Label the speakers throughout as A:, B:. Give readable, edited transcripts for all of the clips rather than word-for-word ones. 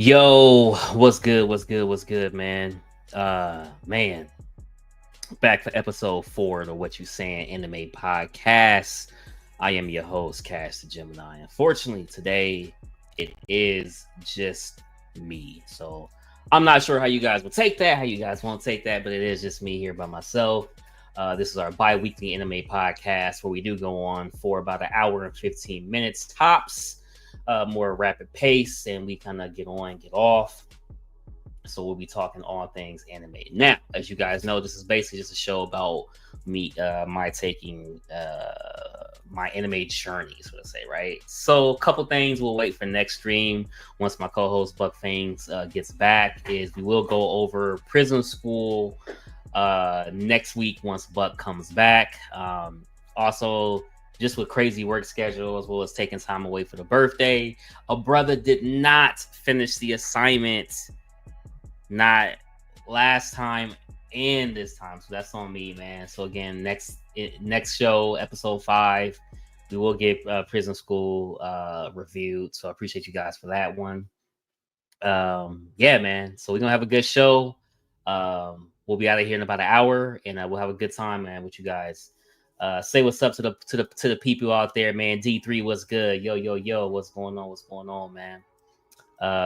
A: Yo, what's good? What's good? What's good, man? Man, back for episode 4 of the What You Saying Anime Podcast. I am your host, Cash the Gemini. Unfortunately, today it is just me. So I'm not sure how you guys will take that, how you guys won't take that, but it is just me here by myself. This is our bi-weekly anime podcast where we do go on for about an hour and 15 minutes tops, more rapid pace, and we kind of get on, get off. So we'll be talking all things anime. Now, as you guys know, this is basically just a show about me, my taking my anime journey, so to say, right? So a couple things we'll wait for next stream once my co-host Buck Fangs gets back is we will go over Prison School next week once Buck comes back. Also, just with crazy work schedule as well as taking time away for the birthday, a brother did not finish the assignment, not last time and this time, so that's on me, man. So again, next show, episode 5, we will get Prison School reviewed, so I appreciate you guys for that one. Yeah, man, so we're gonna have a good show. We'll be out of here in about an hour, and we'll have a good time, man, with you guys. Say what's up to the people out there, man. D3, what's good? Yo, what's going on? What's going on, man?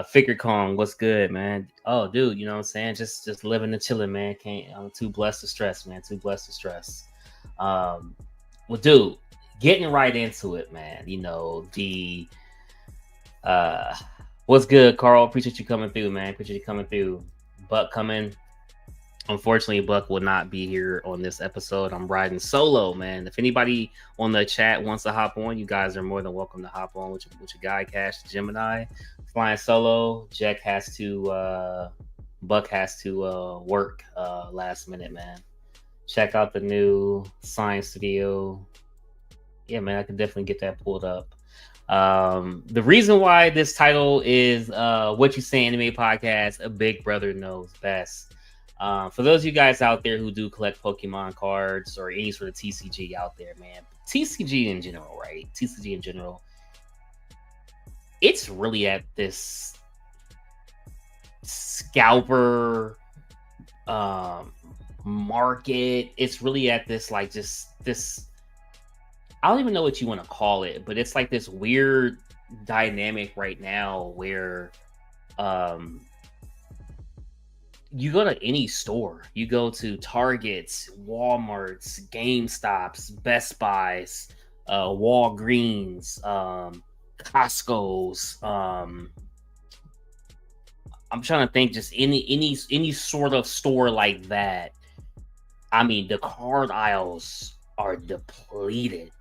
A: Figure Kong, what's good, man? Oh, dude, you know what I'm saying? Just living and chilling, man. I'm too blessed to stress, man. Too blessed to stress. Well, dude, getting right into it, man. You know, the what's good, Carl? Appreciate you coming through, man. Appreciate you coming through. Buck coming. Unfortunately, Buck will not be here on this episode. I'm riding solo, man. If anybody on the chat wants to hop on, you guys are more than welcome to hop on with your guy, Cash the Gemini. Flying solo, Buck has to work last minute, man. Check out the new Science Studio. Yeah, man, I can definitely get that pulled up. The reason why this title is What You Say Anime Podcast, a Big Brother Knows Best. For those of you guys out there who do collect Pokemon cards or any sort of TCG out there, man, TCG in general, right? TCG in general, it's really at this scalper market. It's really at this, like, just this, I don't even know what you want to call it, but it's like this weird dynamic right now where you go to any store, you go to Targets, Walmarts, GameStops, Best Buys, Walgreens, Costco's. I'm trying to think, just any sort of store like that. I mean, the card aisles are depleted.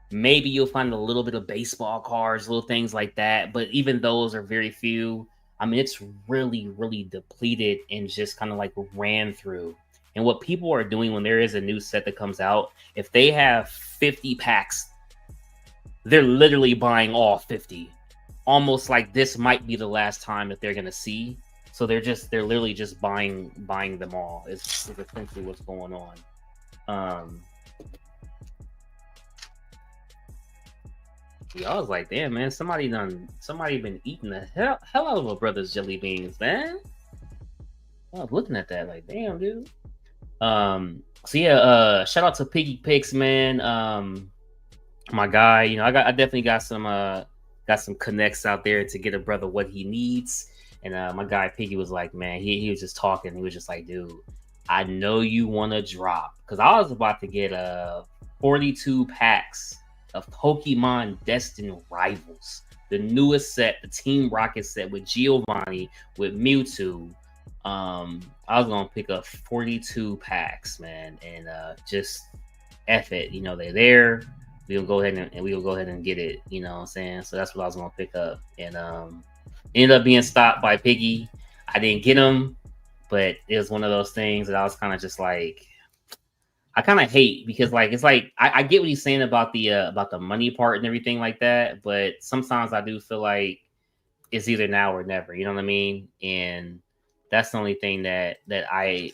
A: Maybe you'll find a little bit of baseball cards, little things like that, but even those are very few. I mean, it's really, really depleted and just kind of like ran through. And what people are doing when there is a new set that comes out, if they have 50 packs, they're literally buying all 50. Almost like this might be the last time that they're gonna see. So they're literally just buying them all. Is essentially what's going on. Yeah, I was like, damn, man, somebody been eating the hell out of a brother's jelly beans, man. I was looking at that like, damn, dude. So yeah, shout out to Piggy Picks, man. My guy, you know, I definitely got some connects out there to get a brother what he needs. And my guy Piggy was like, man, he was just talking. He was just like, dude, I know you want to drop, because I was about to get 42 packs of Pokemon Destined Rivals, the newest set, the Team Rocket set with Giovanni, with Mewtwo. I was gonna pick up 42 packs, man, and just F it, you know, they're there. We'll go ahead and get it, you know what I'm saying? So that's what I was gonna pick up, and ended up being stopped by Piggy. I didn't get him, but it was one of those things that I was kind of just like, I kind of hate, because like it's like I get what he's saying about the money part and everything like that, but sometimes I do feel like it's either now or never. You know what I mean? And that's the only thing that I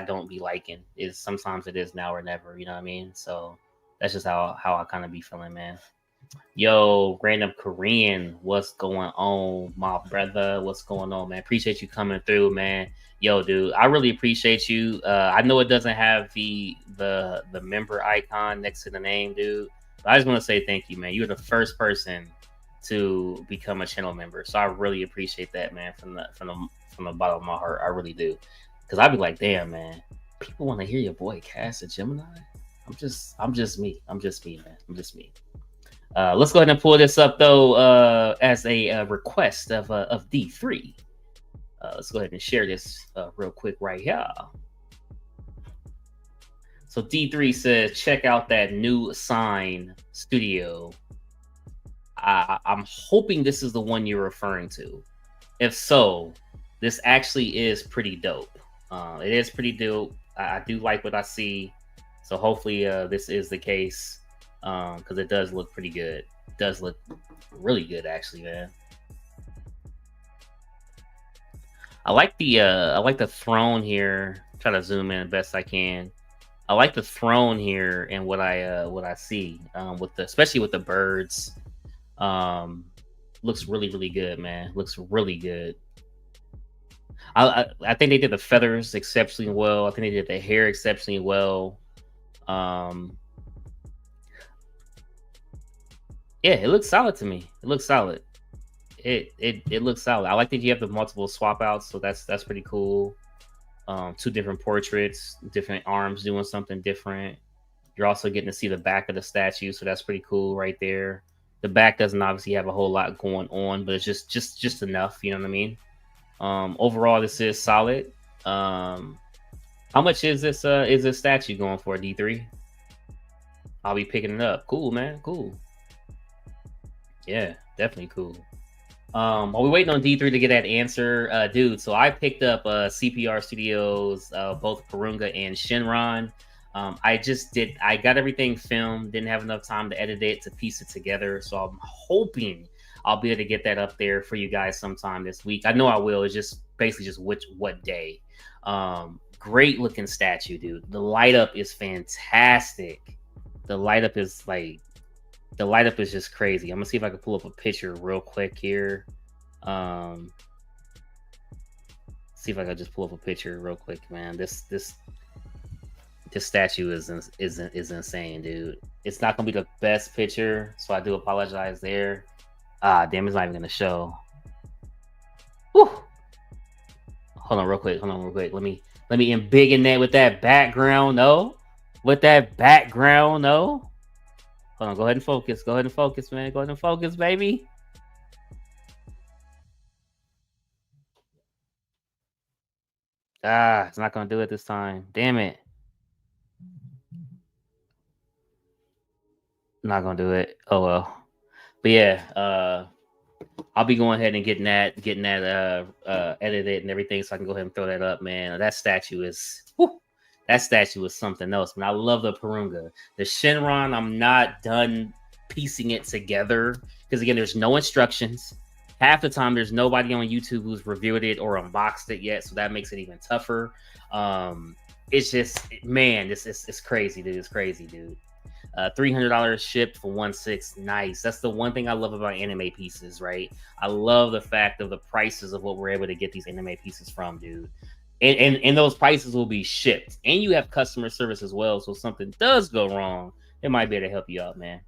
A: don't be liking, is sometimes it is now or never. You know what I mean? So that's just how I kind of be feeling, man. Yo, random Korean, what's going on, my brother? What's going on, man? Appreciate you coming through, man. Yo, dude, I really appreciate you. I know it doesn't have the member icon next to the name, dude. But I just want to say thank you, man. You're the first person to become a channel member, so I really appreciate that, man. From the bottom of my heart, I really do. Because I'd be like, damn, man, people want to hear your boy Cass a Gemini. I'm just me. I'm just me, man. I'm just me. Let's go ahead and pull this up though as a request of D3. Let's go ahead and share this real quick right here. So D3 says, check out that new Sign studio. I'm hoping this is the one you're referring to. If so, this actually is pretty dope. It is pretty dope. I do like what I see. So hopefully this is the case. Because it does look pretty good. It does look really good, actually, man. I like the throne here. Try to zoom in the best I can. I like the throne here and what I see with especially with the birds. Looks really good, man. Looks really good. I think they did the feathers exceptionally well. I think they did the hair exceptionally well. Yeah, it looks solid to me. It looks solid. It looks solid. I like that you have the multiple swap outs, so that's pretty cool. Two different portraits, different arms doing something different. You're also getting to see the back of the statue, so that's pretty cool right there. The back doesn't obviously have a whole lot going on, but it's just enough. You know what I mean? Overall, this is solid. How much is this statue going for, D3? I'll be picking it up. Cool, man. Cool. Yeah, definitely cool. While we waiting on D3 to get that answer, dude, so I picked up CPR Studios, both Purunga and Shinron. I got everything filmed, didn't have enough time to edit it, to piece it together. So I'm hoping I'll be able to get that up there for you guys sometime this week. I know I will. It's just basically just what day. Great looking statue, dude. The light up is fantastic. The light up is just crazy. I'm gonna see if I can pull up a picture real quick here. See if I can just pull up a picture real quick, man. This statue is insane, dude. It's not gonna be the best picture, so I do apologize there. Damn, it's not even gonna show. Whew. Hold on real quick. Let me embiggen that with that background, no? With that background, no? Hold on, go ahead and focus. Go ahead and focus, man. Go ahead and focus, baby. It's not gonna do it this time. Damn it. Not gonna do it. Oh well. But yeah, I'll be going ahead and getting that edited and everything, so I can go ahead and throw that up, man. That statue is something else, man. I love the Purunga. The Shinron, I'm not done piecing it together because again, there's no instructions. Half the time, there's nobody on YouTube who's reviewed it or unboxed it yet, so that makes it even tougher. It's just, man, it's crazy, dude. It's crazy, dude. $300 shipped for 1.6. Nice. That's the one thing I love about anime pieces, right? I love the fact of the prices of what we're able to get these anime pieces from, dude. And those prices will be shipped. And you have customer service as well. So if something does go wrong, it might be able to help you out, man.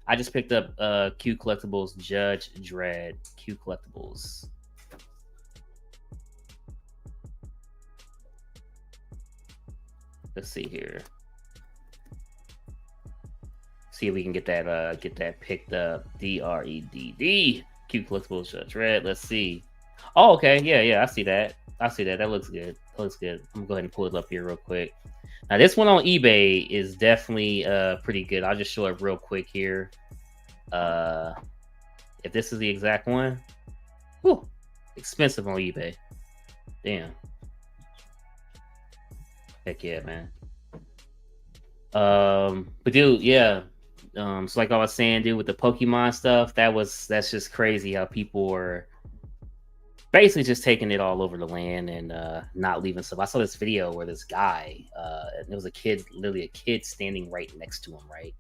A: I just picked up Q Collectibles Judge Dredd. Q Collectibles. Let's see here. See if we can get that picked up. DREDD. Q Collectibles Judge Dredd. Let's see. Oh, okay. Yeah. I see that. That looks good. I'm gonna go ahead and pull it up here real quick. Now this one on eBay is definitely pretty good. I'll just show it real quick here. If this is the exact one, whew, expensive on eBay. Damn. Heck yeah, man. But dude, yeah. So like I was saying, dude, with the Pokemon stuff, that's just crazy how people were basically just taking it all over the land and not leaving stuff. I saw this video where this guy, it was literally a kid standing right next to him, right?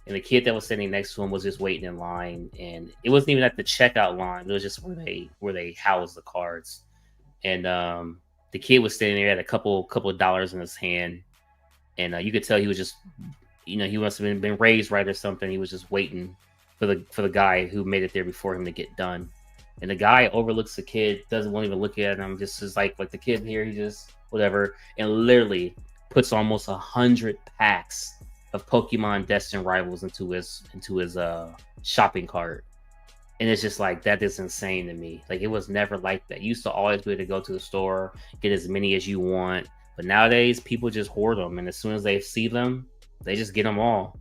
A: and the kid that was sitting next to him was just waiting in line, and it wasn't even at the checkout line. It was just where they house the cards, and the kid was standing there, had a couple of dollars in his hand, and you could tell he was just, he must have been raised right or something. He was just waiting for the guy who made it there before him to get done. And the guy overlooks the kid, won't even look at him, just is like the kid here, he just whatever, and literally puts almost 100 packs of Pokemon Destined Rivals into his shopping cart. And it's just like, that is insane to me. Like, it was never like that. You used to always be able to go to the store, get as many as you want. But nowadays, people just hoard them. And as soon as they see them, they just get them all.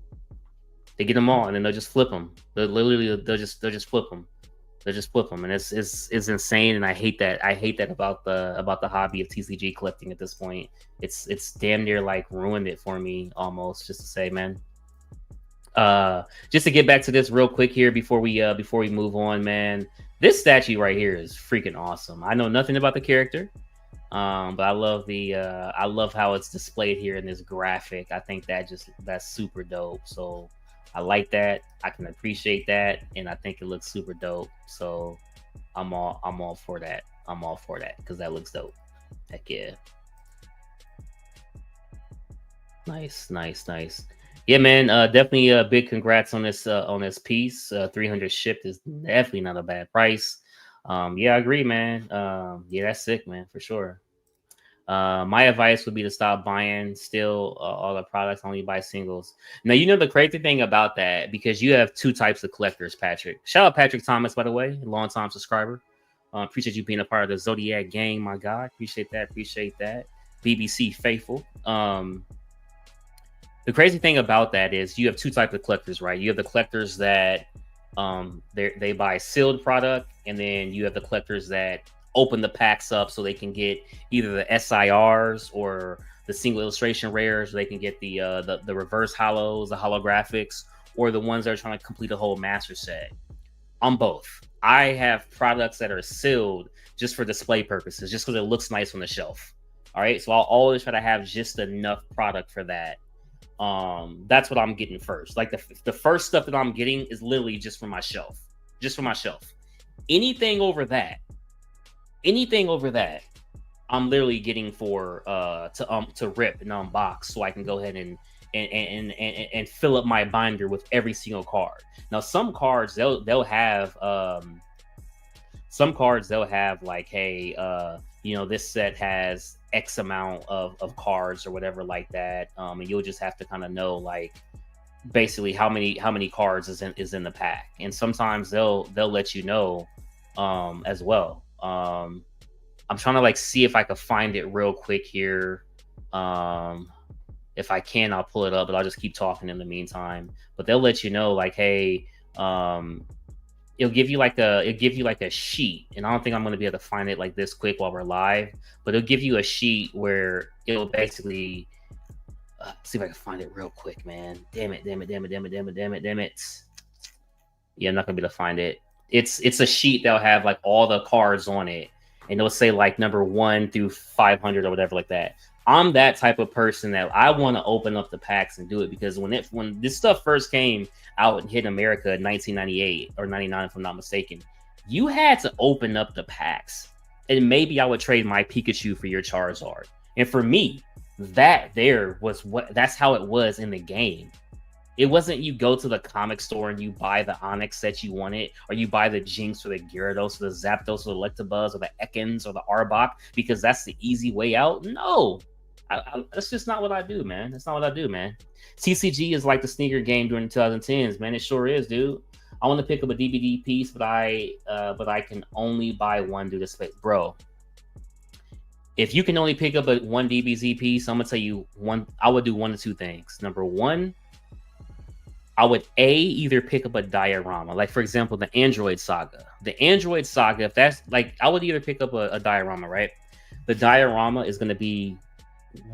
A: They get them all, and then they'll just flip them. They'll just flip them. They'll just flip them, and it's insane. And I hate that. I hate that about the hobby of TCG collecting at this point. It's damn near like ruined it for me almost. Just to say, man. Just to get back to this real quick here before we move on, man. This statue right here is freaking awesome. I know nothing about the character, but I love how it's displayed here in this graphic. I think that's super dope. So I like that. I can appreciate that, and I think it looks super dope. So I'm all for that. I'm all for that because that looks dope. Heck yeah. Nice. Yeah, man. Definitely a big congrats on this piece. 300 shipped is definitely not a bad price. Yeah, I agree, man. Yeah, that's sick, man, for sure. My advice would be to stop buying still all the products, only buy singles. Now, the crazy thing about that, because you have two types of collectors, Patrick. Shout out Patrick Thomas, by the way, long-time subscriber. Appreciate you being a part of the Zodiac Gang, my God. Appreciate that. BBC Faithful. The crazy thing about that is you have two types of collectors, right? You have the collectors that they buy sealed product, and then you have the collectors that open the packs up so they can get either the SIRs or the single illustration rares, so they can get the reverse holos, the holographics, or the ones that are trying to complete a whole master set. I'm both. I have products that are sealed just for display purposes, just because it looks nice on the shelf. All right, so I'll always try to have just enough product for that. That's what I'm getting first. Like the first stuff that I'm getting is literally just for my shelf. Anything over that, I'm literally getting for to rip and unbox, so I can go ahead and fill up my binder with every single card. Now, some cards they'll have like, hey, this set has X amount of cards or whatever like that, and you'll just have to kind of know, like, basically how many cards is in the pack. And sometimes they'll let you know as well. I'm trying to like see if I could find it real quick here. If I can, I'll pull it up, but I'll just keep talking in the meantime. But they'll let you know, like, hey, it'll give you like a sheet, and I don't think I'm going to be able to find it like this quick while we're live, but it'll give you a sheet where it'll basically see if I can find it real quick, man. Damn it. Yeah, I'm not going to be able to find it. It's a sheet that'll have like all the cards on it, and it'll say like number 1 through 500 or whatever like that. I'm that type of person that I want to open up the packs and do it, because when this stuff first came out and hit America in 1998 or 99, if I'm not mistaken, you had to open up the packs, and maybe I would trade my Pikachu for your Charizard. And for me, that's how it was in the game. It wasn't you go to the comic store and you buy the Onyx that you wanted, or you buy the Jinx or the Gyarados or the Zapdos or the Electabuzz or the Ekans or the Arbok because that's the easy way out. No, that's just not what I do, man. That's not what I do, man. TCG is like the sneaker game during the 2010s, man. It sure is, dude. I want to pick up a DVD piece, but I can only buy one due to space, bro. If you can only pick up one DBZ piece, I'm gonna tell you one. I would do one of two things. Number one, I would either pick up a diorama, like for example the Android Saga. If that's like, I would either pick up a diorama, right? The diorama is going to be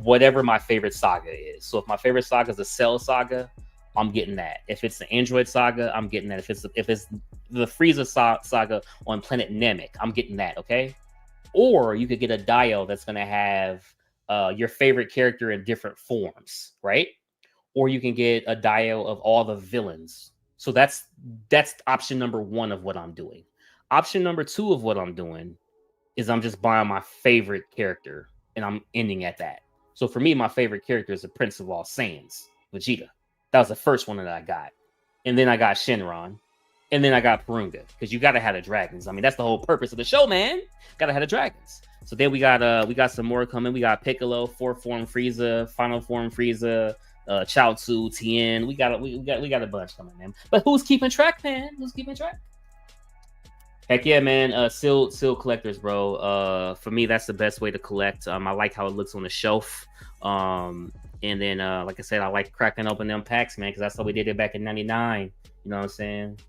A: whatever my favorite saga is. So if my favorite saga is the Cell Saga, I'm getting that. If it's the Android Saga, I'm getting that. If it's the Frieza Saga on Planet Namek, I'm getting that. Okay. Or you could get a Dio that's going to have your favorite character in different forms, right? or you can get a Dio of all the villains. So that's option number one of what I'm doing. Option number two of what I'm doing is I'm just buying my favorite character and I'm ending at that. So for me, my favorite character is the Prince of all Saiyans, Vegeta. That was the first one that I got. And then I got Shenron. And then I got Purunga. Because you gotta have the dragons. I mean, that's the whole purpose of the show, man. Gotta have the dragons. So then we got some more coming. We got Piccolo, 4th form Frieza, final form Frieza, Chaozu, Tien. We got a bunch coming, man. But who's keeping track, man? Who's keeping track? Heck yeah, man. Seal collectors, bro. For me, that's the best way to collect. I like how it looks on the shelf. And then like I said, I like cracking open them packs, man, because that's how we did it back in 99. You know what I'm saying?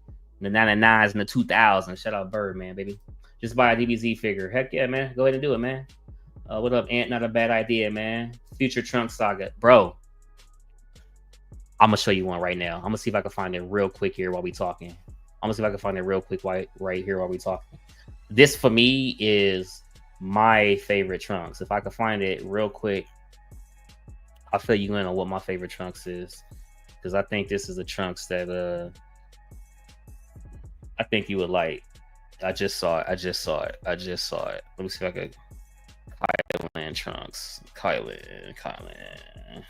A: The 99s and the 2000s. Shout out Bird, man, baby. Just buy a DBZ figure. Heck yeah, man. Go ahead and do it, man. What up, Ant? Not a bad idea, man. Future Trunks Saga. Bro, I'm going to show you one right now. I'm going to see if I can find it real quick here while we talking. Right here while we talking. This, for me, is my favorite Trunks. If I can find it real quick, I'll fill you in on what my favorite Trunks is. Because I think this is a Trunks that I think you would like. I just saw it. Let me see if I could. Kylan Trunks. Kylan.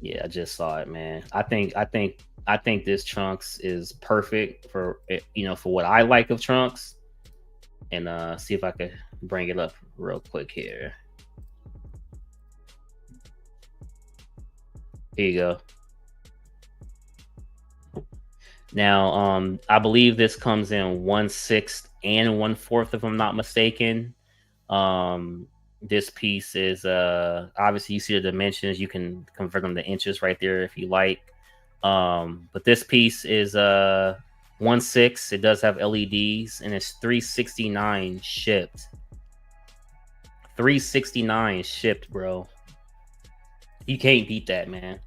A: Yeah, I just saw it, man. I think this Trunks is perfect for for what I like of Trunks. And see if I could bring it up real quick here. Here you go. Now, I believe this comes in 1/6 and 1/4, if I'm not mistaken. This piece is obviously you see the dimensions. You can convert them to inches right there if you like. But this piece is 1/6. It does have LEDs, and it's $369 shipped. $369 shipped, bro. You can't beat that, man.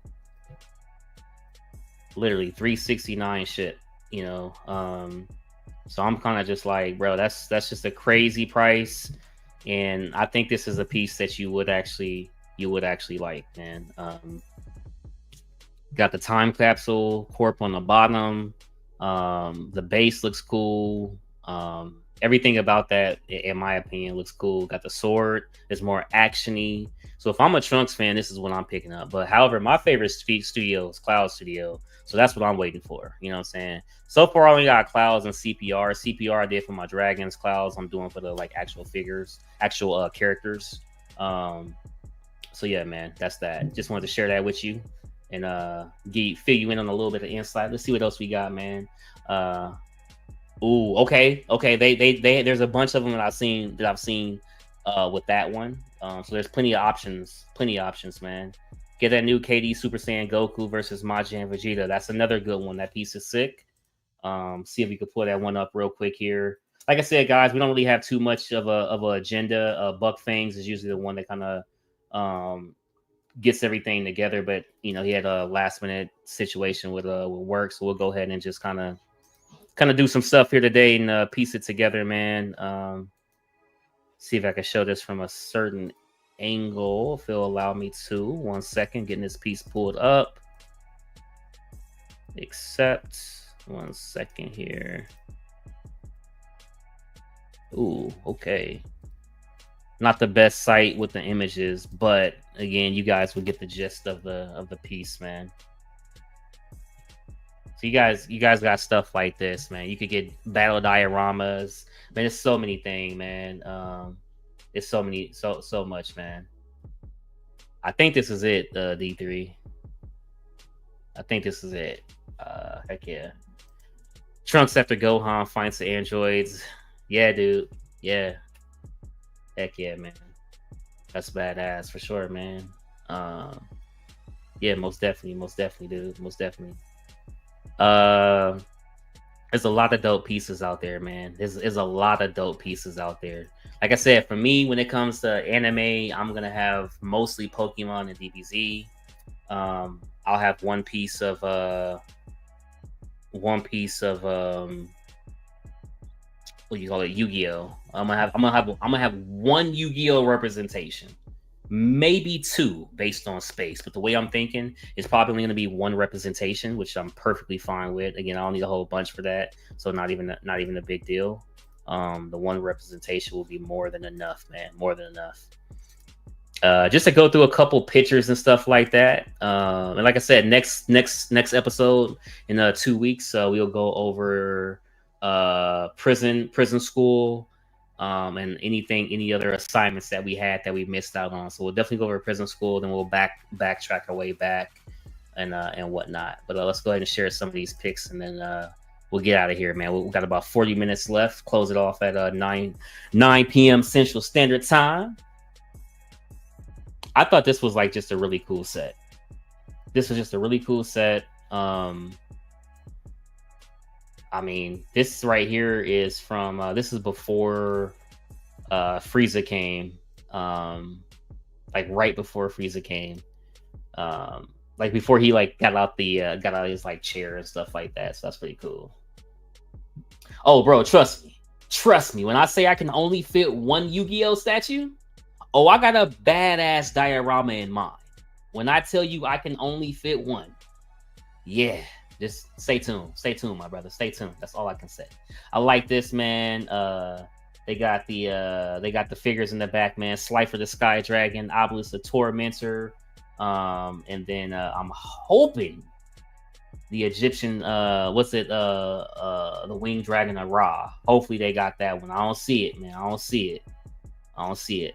A: Literally $369 shit, so I'm kind of just like, bro, that's just a crazy price, and I think this is a piece that you would actually like, man. Got the time capsule corp on the bottom. The base looks cool. Everything about that, in my opinion, looks cool. Got the sword. It's more actiony. So if I'm a Trunks fan, this is what I'm picking up. But however, my favorite studio is Cloud Studio. So that's what I'm waiting for. You know what I'm saying? So far, I only got Clouds and CPR. CPR I did for my Dragons. Clouds I'm doing for the actual figures, actual characters. So yeah, man, that's that. Just wanted to share that with you and fill you in on a little bit of insight. Let's see what else we got, man. Ooh, okay. They there's a bunch of them that I've seen with that one. So there's plenty of options, man. Get that new KD Super Saiyan Goku versus Majin and Vegeta. That's another good one. That piece is sick. See if we could pull that one up real quick here. Like I said, guys, we don't really have too much of a agenda. Buck Fangs is usually the one that kind of gets everything together, but he had a last minute situation with work, so we'll go ahead and just kind of do some stuff here today and piece it together, man. See if I can show this from a certain angle, if it'll allow me to. 1 second, getting this piece pulled up. Accept. 1 second here. Ooh, okay. Not the best site with the images, but again, you guys will get the gist of the piece, man. So you guys got stuff like this, man. You could get battle dioramas. Man, there's so many things, man. It's so much, man. I think this is it, D3. I think this is it. Heck yeah. Trunks after Gohan finds the androids. Yeah, dude. Yeah. Heck yeah, man. That's badass for sure, man. Yeah, most definitely, dude. Most definitely. There's a lot of dope pieces out there, man. There's a lot of dope pieces out there. Like I said, for me, when it comes to anime, I'm gonna have mostly Pokemon and DBZ. I'll have one piece of what do you call it, Yu-Gi-Oh. I'm gonna have one Yu-Gi-Oh representation. maybe two based on space. But the way I'm thinking is probably going to be one representation, which I'm perfectly fine with. Again, I don't need a whole bunch for that, so not even a big deal. The one representation will be more than enough, man. More than enough. Just to go through a couple pictures and stuff like that. And like I said, next episode in 2 weeks, we'll go over prison school, and any other assignments that we had that we missed out on. So we'll definitely go over prison school, then we'll backtrack our way back and whatnot. But let's go ahead and share some of these pics, and then we'll get out of here, man. We've got about 40 minutes left. Close it off at 9 p.m. Central Standard Time. I thought this was like just a really cool set. This was just a really cool set. I mean, this right here is from this is before Frieza came. Like right before Frieza came. Like before he like got out his like chair and stuff like that. So that's pretty cool. Oh, bro, trust me. When I say I can only fit one Yu-Gi-Oh statue, oh, I got a badass diorama in mind. When I tell you I can only fit one, yeah, just stay tuned. Stay tuned, my brother. Stay tuned. That's all I can say. I like this, man. They got the figures in the back, man. Slifer the Sky Dragon, Obelisk the Tormentor, and then I'm hoping the Egyptian, the Winged Dragon of Ra. Hopefully they got that one. I don't see it, man. I don't see it.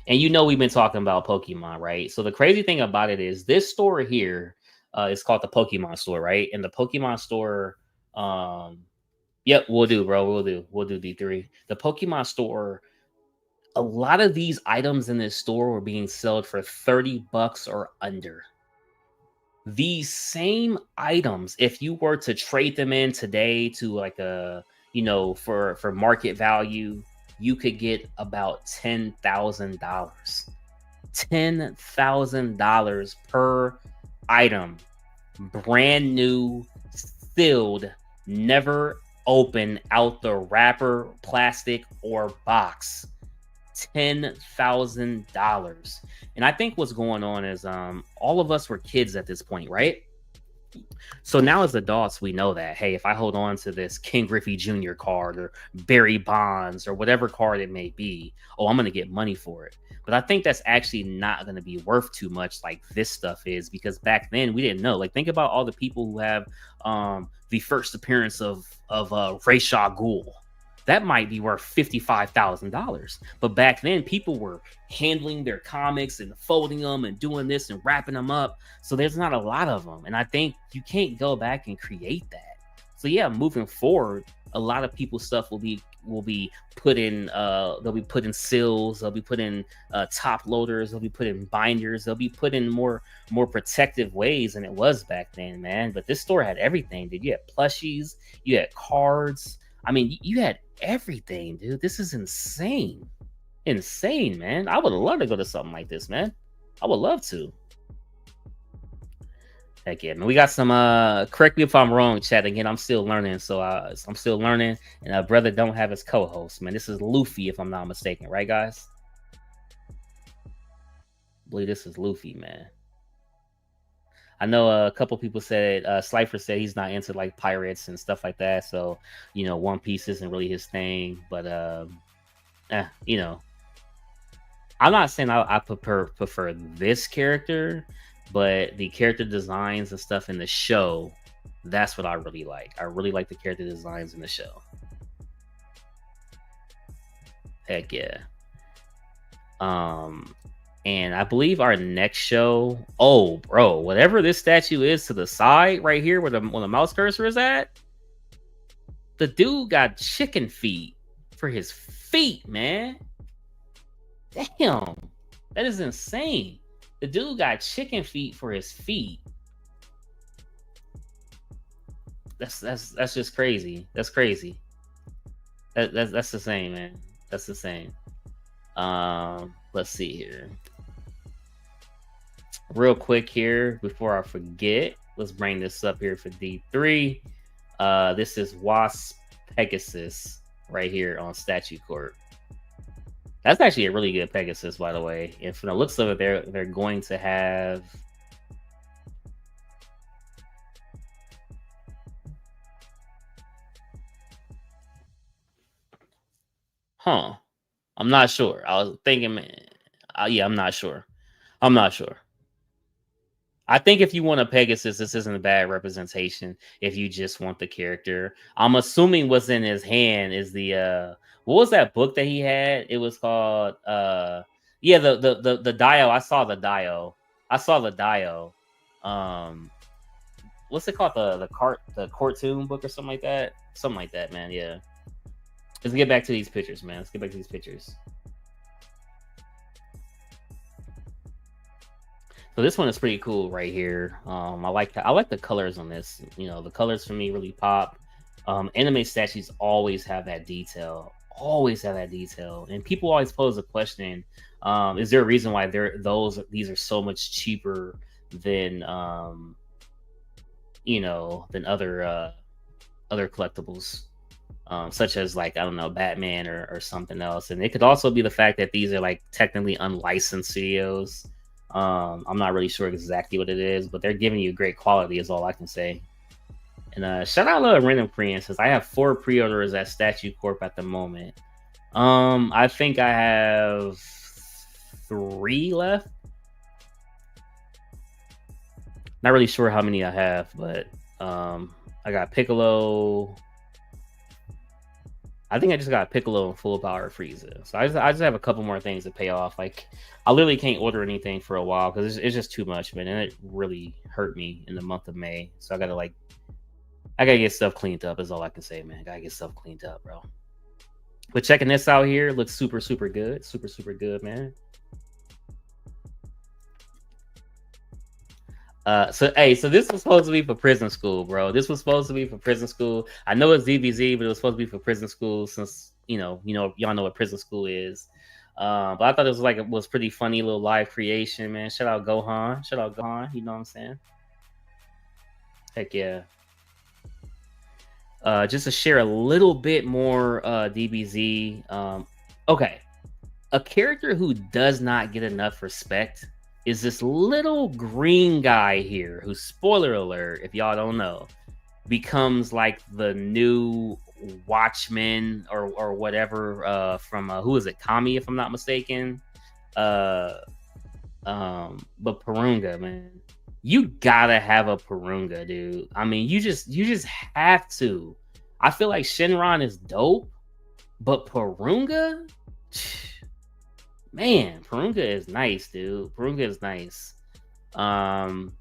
A: And you know we've been talking about Pokemon, right? So the crazy thing about it is this store here is called the Pokemon store, right? And the Pokemon store, yep, we'll do, bro. We'll do D3. The Pokemon store, a lot of these items in this store were being sold for $30 or under. These same items, if you were to trade them in today to like for market value, you could get about $10,000. $10,000 per item. Brand new, sealed, never open out the wrapper, plastic, or box. $10,000. And I think what's going on is all of us were kids at this point, right? So now as adults, we know that, hey, if I hold on to this King Griffey Jr. card or Barry Bonds or whatever card it may be, oh, I'm going to get money for it. But I think that's actually not going to be worth too much like this stuff is, because back then we didn't know. Like, think about all the people who have the first appearance of Ra's al Ghul. That might be worth $55,000. But back then, people were handling their comics and folding them and doing this and wrapping them up. So there's not a lot of them. And I think you can't go back and create that. So yeah, moving forward, a lot of people's stuff will be put in they'll be put in seals, they'll be put in top loaders, they'll be put in binders, they'll be put in more protective ways than it was back then, man. But this store had everything, dude. You had plushies, you had cards. I mean, you had everything, dude. This is insane. Insane, man. I would love to go to something like this, man. I would love to. Heck yeah, man. We got some, correct me if I'm wrong, chat. Again, I'm still learning. So I'm still learning. And brother don't have his co-host, man. This is Luffy, if I'm not mistaken. Right, guys? I believe this is Luffy, man. I know a couple people said, Slifer said he's not into like pirates and stuff like that. So, you know, One Piece isn't really his thing. But, you know, I'm not saying I prefer this character, but the character designs and stuff in the show, that's what I really like. I really like the character designs in the show. Heck yeah. And I believe our next show, oh, bro, whatever this statue is to the side right here where the mouse cursor is at, the dude got chicken feet for his feet, man. Damn, that is insane. The dude got chicken feet for his feet. That's just crazy. That's crazy. That's the same, man. That's the same. Let's see here. Real quick here before I forget, let's bring this up here for D3. This is Wasp Pegasus right here on Statue Court. That's actually a really good Pegasus, by the way. And from the looks of it, they're going to have. Huh. I'm not sure. I was thinking, man. Yeah, I'm not sure. I'm not sure. I think if you want a Pegasus, this isn't a bad representation. If you just want the character, I'm assuming what's in his hand is the what was that book that he had? It was called yeah, the Dio. I saw the Dio. I saw the Dio. What's it called? The cartoon book or something like that. Something like that, man. Yeah. Let's get back to these pictures, man. Let's get back to these pictures. So this one is pretty cool right here. I like the colors on this. You know, the colors for me really pop. Anime statues always have that detail. Always have that detail. And people always pose a question: is there a reason why these are so much cheaper than than other collectibles? Such as like, I don't know, Batman or something else. And it could also be the fact that these are like technically unlicensed studios. I'm not really sure exactly what it is, but they're giving you great quality is all I can say. And shout out to Random Pre says I have 4 pre-orders at Statue Corp at the moment. I think I have 3 left. Not really sure how many I have, but I got Piccolo. I think I just got Piccolo and full power Frieza. So I just have a couple more things to pay off. Like, I literally can't order anything for a while because it's just too much, man. And it really hurt me in the month of May. So I gotta get stuff cleaned up is all I can say, man. Gotta get stuff cleaned up, bro. But checking this out here, looks super, super good. Super, super good, man. So this was supposed to be for prison school, bro. This was supposed to be for prison school. I know it's DBZ, but it was supposed to be for prison school since y'all know what prison school is. But I thought it was pretty funny little live creation, man. Shout out Gohan. Shout out Gohan. You know what I'm saying? Heck yeah. Just to share a little bit more DBZ. Okay. A character who does not get enough respect is this little green guy here who, spoiler alert, if y'all don't know, becomes like the new Watchman or whatever from who is it, Kami, if I'm not mistaken. But Purunga, man, you gotta have a Purunga, dude. I mean, you just have to. I feel like Shenron is dope, but Purunga, man, Purunga is nice, dude. Purunga is nice. None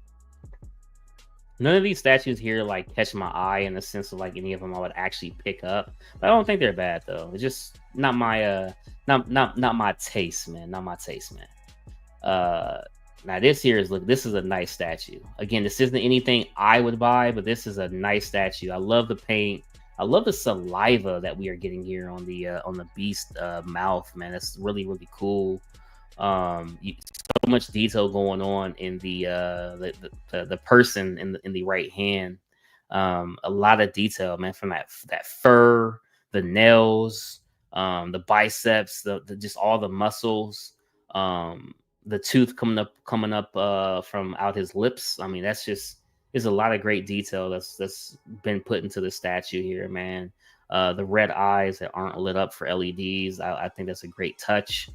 A: of these statues here like catch my eye in the sense of like any of them I would actually pick up. But I don't think they're bad though. It's just not my not my taste, man. Not my taste, man. Now this is a nice statue. Again, this isn't anything I would buy, but this is a nice statue. I love the paint. I love the saliva that we are getting here on the beast mouth, man. That's really, really cool. So much detail going on in the person in the right hand. A lot of detail, man, from that fur, the nails, the biceps, the just all the muscles, the tooth coming up from out his lips. I mean, there's a lot of great detail that's been put into the statue here, man. The red eyes that aren't lit up for LEDs, I think that's a great touch.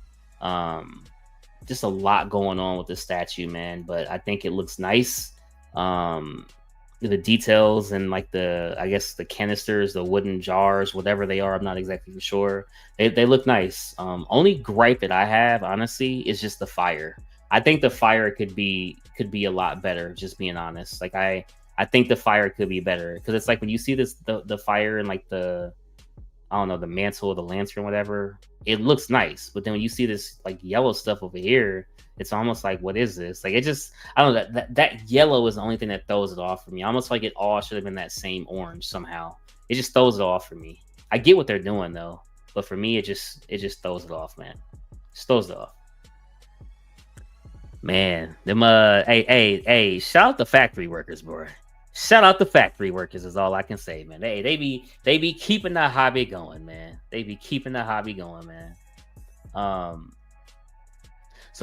A: Just a lot going on with the statue, man, but I think it looks nice. The details and like I guess the canisters, the wooden jars, whatever they are, I'm not exactly sure. They look nice. Only gripe that I have, honestly, is just the fire. I think the fire could be a lot better, just being honest. Like I think the fire could be better because it's like when you see the fire and like the, I don't know, the mantle or the lantern, whatever, it looks nice. But then when you see this like yellow stuff over here, it's almost like, what is this? Like, it just, I don't know, that yellow is the only thing that throws it off for me. Almost like it all should have been that same orange somehow. It just throws it off for me. I get what they're doing though, but for me, it just throws it off, man. Just throws it off. Man, them hey, shout out the factory workers, bro. Shout out the factory workers is all I can say, man. They be keeping the hobby going, man. They be keeping the hobby going, man. So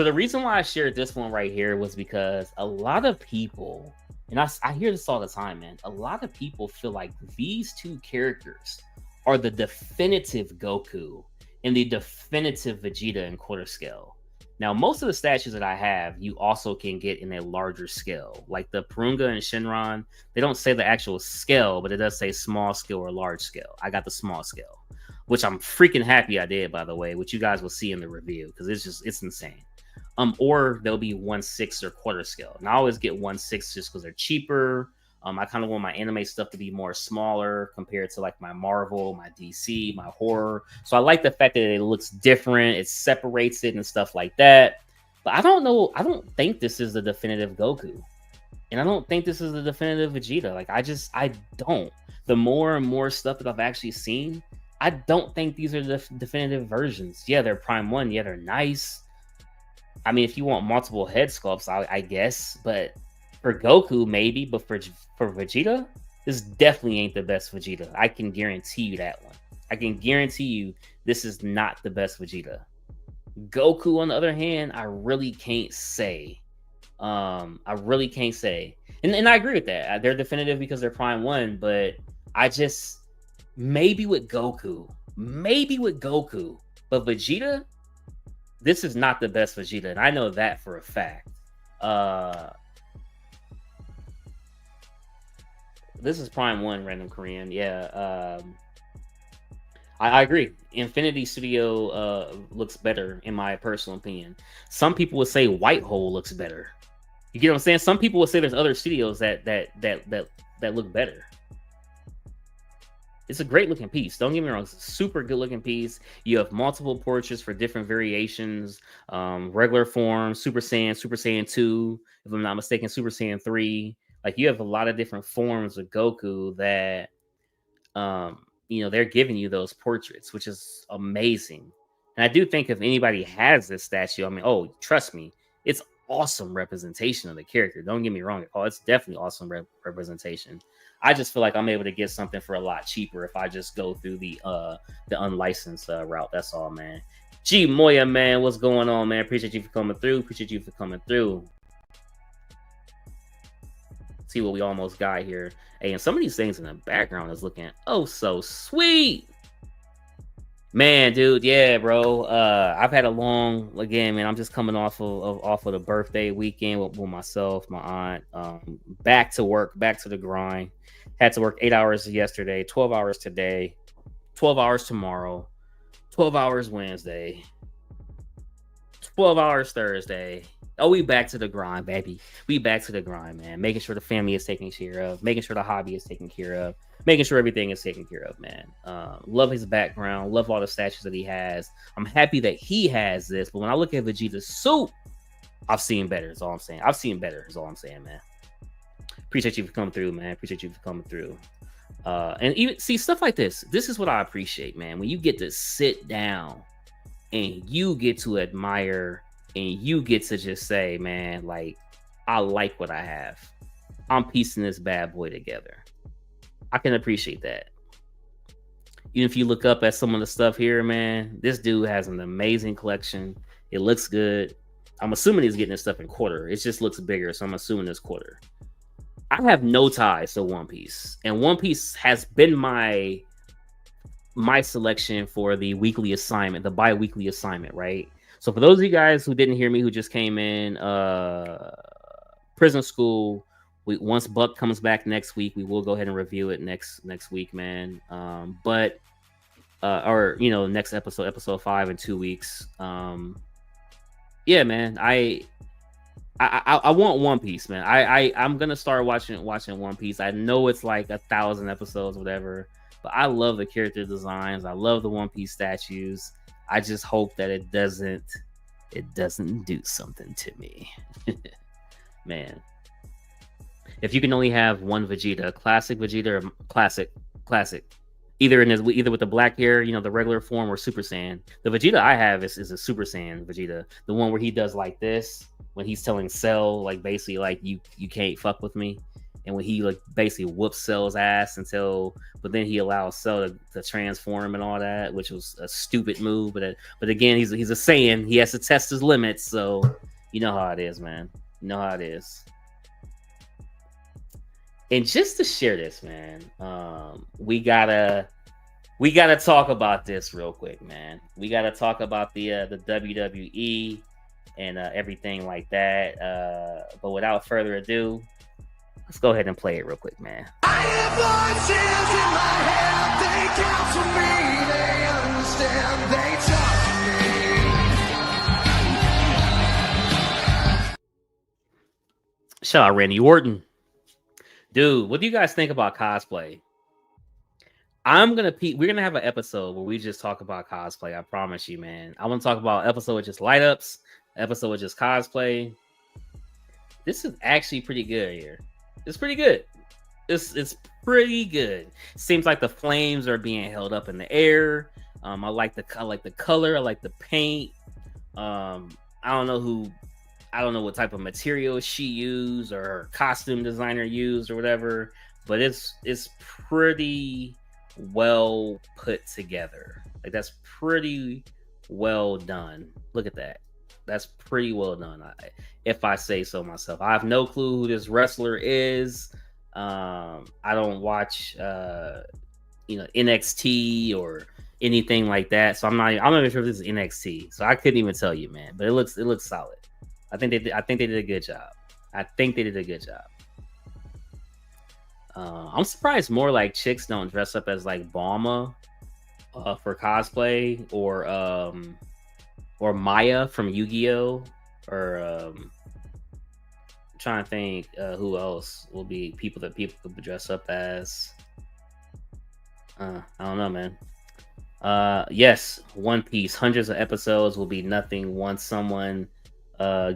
A: the reason why I shared this one right here was because a lot of people, and I hear this all the time, man. A lot of people feel like these two characters are the definitive Goku and the definitive Vegeta in quarter scale. Now, most of the statues that I have, you also can get in a larger scale. Like the Purunga and Shinron, they don't say the actual scale, but it does say small scale or large scale. I got the small scale, which I'm freaking happy I did, by the way, which you guys will see in the review, because it's insane. Or there'll be 1/6 or quarter scale. And I always get 1/6 just because they're cheaper. I kind of want my anime stuff to be more smaller compared to like my Marvel, my DC, my horror. So I like the fact that it looks different, it separates it and stuff like that. But I don't know. I don't think this is the definitive Goku, and I don't think this is the definitive Vegeta. Like I don't. The more and more stuff that I've actually seen, I don't think these are the definitive versions. Yeah, they're Prime 1. Yeah, they're nice. I mean, if you want multiple head sculpts, I guess, but for Goku, maybe, but for Vegeta, this definitely ain't the best Vegeta. I can guarantee you that one. I can guarantee you this is not the best Vegeta. Goku, on the other hand, I really can't say. I really can't say. And I agree with that. They're definitive because they're Prime 1, but I just, maybe with Goku, but Vegeta, this is not the best Vegeta, and I know that for a fact. This is Prime 1, random Korean. Yeah, I agree. Infinity Studio looks better, in my personal opinion. Some people would say White Hole looks better. You get what I'm saying? Some people would say there's other studios that look better. It's a great looking piece. Don't get me wrong. It's a super good looking piece. You have multiple portraits for different variations. Regular form, Super Saiyan 2, if I'm not mistaken, Super Saiyan 3. Like, you have a lot of different forms of Goku that, they're giving you those portraits, which is amazing. And I do think if anybody has this statue, I mean, oh, trust me, it's awesome representation of the character. Don't get me wrong. Oh, it's definitely awesome representation. I just feel like I'm able to get something for a lot cheaper if I just go through the unlicensed route. That's all, man. G Moya, man, what's going on, man? Appreciate you for coming through. See what we almost got here. Hey, and some of these things in the background is looking oh so sweet. Man, dude, yeah, bro. I've had a long, again, man. I'm just coming off of the birthday weekend with myself, my aunt. Back to work, back to the grind. Had to work 8 hours yesterday, 12 hours today, 12 hours tomorrow, 12 hours Wednesday, 12 hours Thursday. Oh, we back to the grind, baby. We back to the grind, man. Making sure the family is taken care of, making sure the hobby is taken care of, making sure everything is taken care of, man. Love his background. Love all the statues that he has. I'm happy that he has this. But when I look at Vegeta's suit, I've seen better, is all I'm saying. Man. Appreciate you for coming through, man. And even see stuff like this. This is what I appreciate, man. When you get to sit down and you get to admire and you get to just say, man, like, I like what I have. I'm piecing this bad boy together. I can appreciate that. Even if you look up at some of the stuff here, man, this dude has an amazing collection. It looks good. I'm assuming he's getting this stuff in quarter. It just looks bigger, so I'm assuming it's quarter. I have no ties to One Piece, and One Piece has been my selection for the weekly assignment, the bi-weekly assignment, right? So for those of you guys who didn't hear me, who just came in, Prison School, once Buck comes back next week, we will go ahead and review it next week, man. Next episode 5 in 2 weeks. Yeah, man, I want One Piece, man. I'm gonna start watching One Piece. I know it's like 1,000 episodes, whatever, but I love the character designs. I love the One Piece statues. I just hope that it doesn't do something to me. Man. If you can only have one Vegeta, classic Vegeta or classic, either with the black hair, the regular form, or Super Saiyan. The Vegeta I have is a Super Saiyan Vegeta, the one where he does like this when he's telling Cell, like, basically, like, you can't fuck with me, and when he like basically whoops Cell's ass until, but then he allows Cell to transform and all that, which was a stupid move. But again, he's a Saiyan. He has to test his limits, so you know how it is, man. You know how it is. And just to share this, man, we gotta talk about this real quick, man. We gotta talk about the WWE and everything like that. But without further ado, let's go ahead and play it real quick, man. I have voices in my head, they counsel me, they understand, they talk to me. Shout out Randy Orton. Dude, what do you guys think about cosplay? We're gonna have an episode where we just talk about cosplay. I promise you, man. I want to talk about an episode with just light ups, episode with just cosplay. This is actually pretty good here. It's pretty good. It's pretty good. Seems like the flames are being held up in the air. I like the color. I like the paint. I don't know what type of material she used or her costume designer used or whatever, but it's pretty well put together. Like, that's pretty well done. Look at that. That's pretty well done, if I say so myself. I have no clue who this wrestler is. I don't watch NXT or anything like that, so I'm not even sure if this is NXT, so I couldn't even tell you, man. But it looks solid. I think they did a good job. I'm surprised more like chicks don't dress up as like Bulma for cosplay, or Maya from Yu-Gi-Oh, or I'm trying to think who else will be people that people could dress up as. I don't know, man. Yes, One Piece, hundreds of episodes will be nothing once someone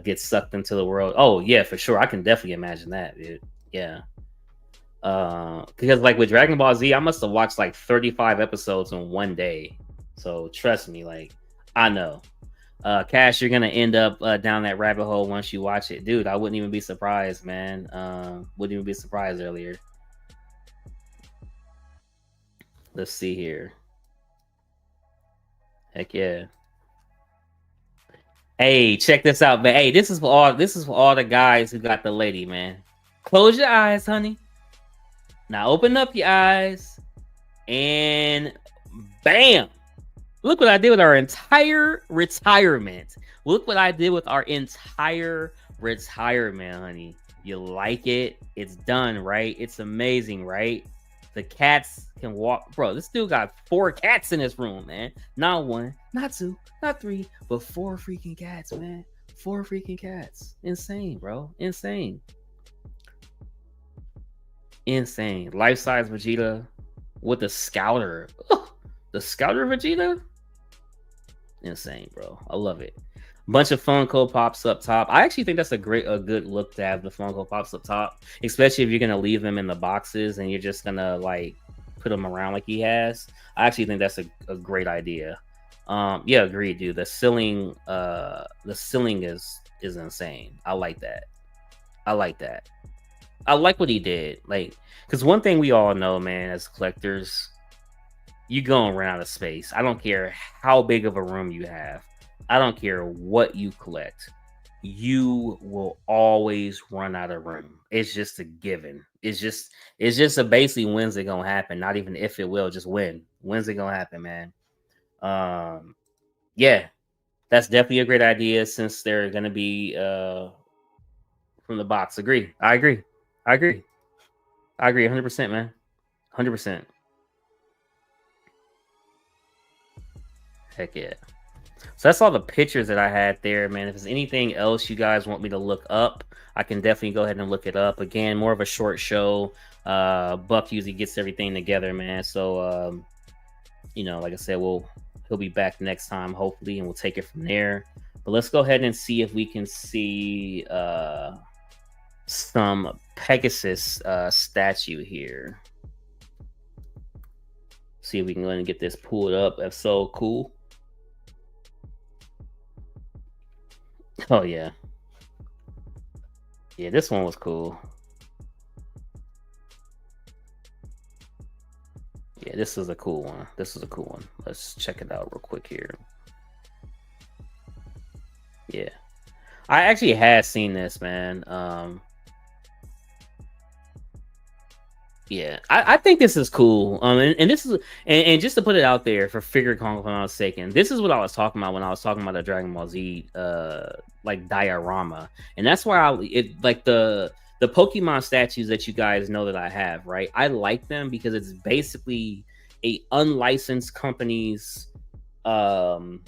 A: gets sucked into the world. Oh yeah, for sure. I can definitely imagine that, dude. Yeah. Because like with Dragon Ball Z, I must have watched like 35 episodes in one day. So trust me, like, I know. Cash, you're gonna end up down that rabbit hole once you watch it, dude. I wouldn't even be surprised, man. Wouldn't even be surprised earlier. Let's see here. Heck yeah. Hey, check this out, man. Hey, this is for all the guys who got the lady, man. Close your eyes, honey. Now open up your eyes, and bam! Look what I did with our entire retirement. Look what I did with our entire retirement, honey. You like it? It's done, right? It's amazing, right? The cats can walk. Bro, this dude got 4 cats in his room, man. Not 1, not 2, not 3, but 4 freaking cats, man. 4 freaking cats. Insane, bro. Insane. Life-size Vegeta with the Scouter. Ugh, the Scouter Vegeta? Insane, bro. I love it. Bunch of Funko Pops up top. I actually think that's a good look to have the Funko Pops up top, especially if you're gonna leave them in the boxes and you're just gonna like put them around like he has. I actually think that's a great idea. Yeah, agreed, dude. The ceiling is insane. I like that. I like what he did. Like, because one thing we all know, man, as collectors, you gonna run out of space. I don't care how big of a room you have. I don't care what you collect. You will always run out of room. It's just a given. It's just a basically when's it gonna happen. Not even if it will, just when. When's it gonna happen, man? Yeah, that's definitely a great idea since they're gonna be from the box. I agree 100%, man. 100%. Heck yeah. So that's all the pictures that I had there, man. If there's anything else you guys want me to look up, I can definitely go ahead and look it up. Again, more of a short show. Buck usually gets everything together, man. So, like I said, he'll be back next time, hopefully, and we'll take it from there. But let's go ahead and see if we can see some Pegasus statue here. See if we can go ahead and get this pulled up. That's so cool. Oh yeah, this one was cool. Yeah, this is a cool one. This is a cool one. Let's check it out real quick here. Yeah, I actually had seen this, man. Yeah, I think this is cool. And this is and just to put it out there for figure console's sake, and this is what I was talking about when I was talking about the Dragon Ball Z like diorama, and that's why like the Pokemon statues that you guys know that I have, right? I like them because it's basically a unlicensed company's um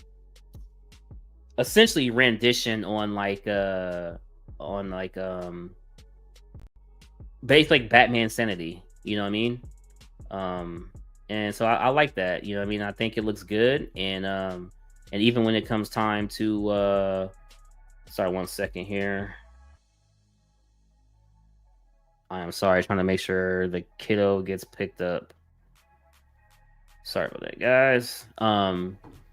A: essentially rendition on like based like Batman Sanity, you know what I mean? Um, and so I like that, you know what I mean? I think it looks good, and even when it comes time to sorry, 1 second here. I am sorry, trying to make sure the kiddo gets picked up. Sorry about that, guys.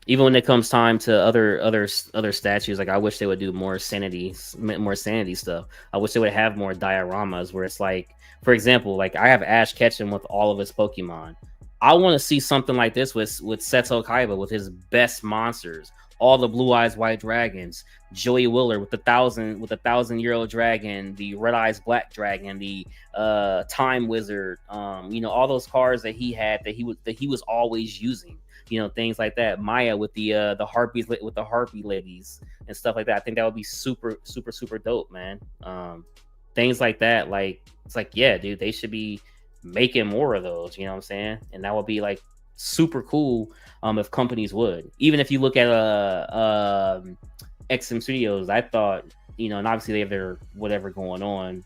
A: Even when it comes time to other statues, like I wish they would do more sanity stuff. I wish they would have more dioramas where it's like, for example, like I have Ash Ketchum with all of his Pokemon. I want to see something like this with Seto Kaiba with his best monsters, all the Blue Eyes White Dragons, Joey Willer with the 1,000-year-old dragon, the Red Eyes Black Dragon, the Time Wizard, you know, all those cards that he had that he was always using, you know, things like that. Maya with the harpies with the harpy ladies and stuff like that. I think that would be super dope, man. Things like that, like it's like, yeah, dude, they should be making more of those, you know what I'm saying? And that would be like super cool if companies would. Even if you look at XM Studios, I thought, you know, and obviously they have their whatever going on.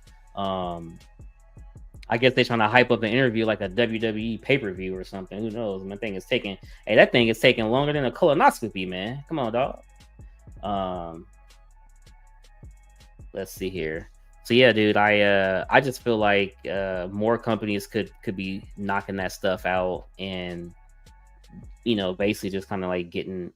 A: I guess they're trying to hype up the interview like a WWE pay-per-view or something. Who knows? That thing is taking longer than a colonoscopy, man. Come on, dog. Let's see here. So yeah, dude, I just feel like more companies could be knocking that stuff out, and you know, basically just kind of like getting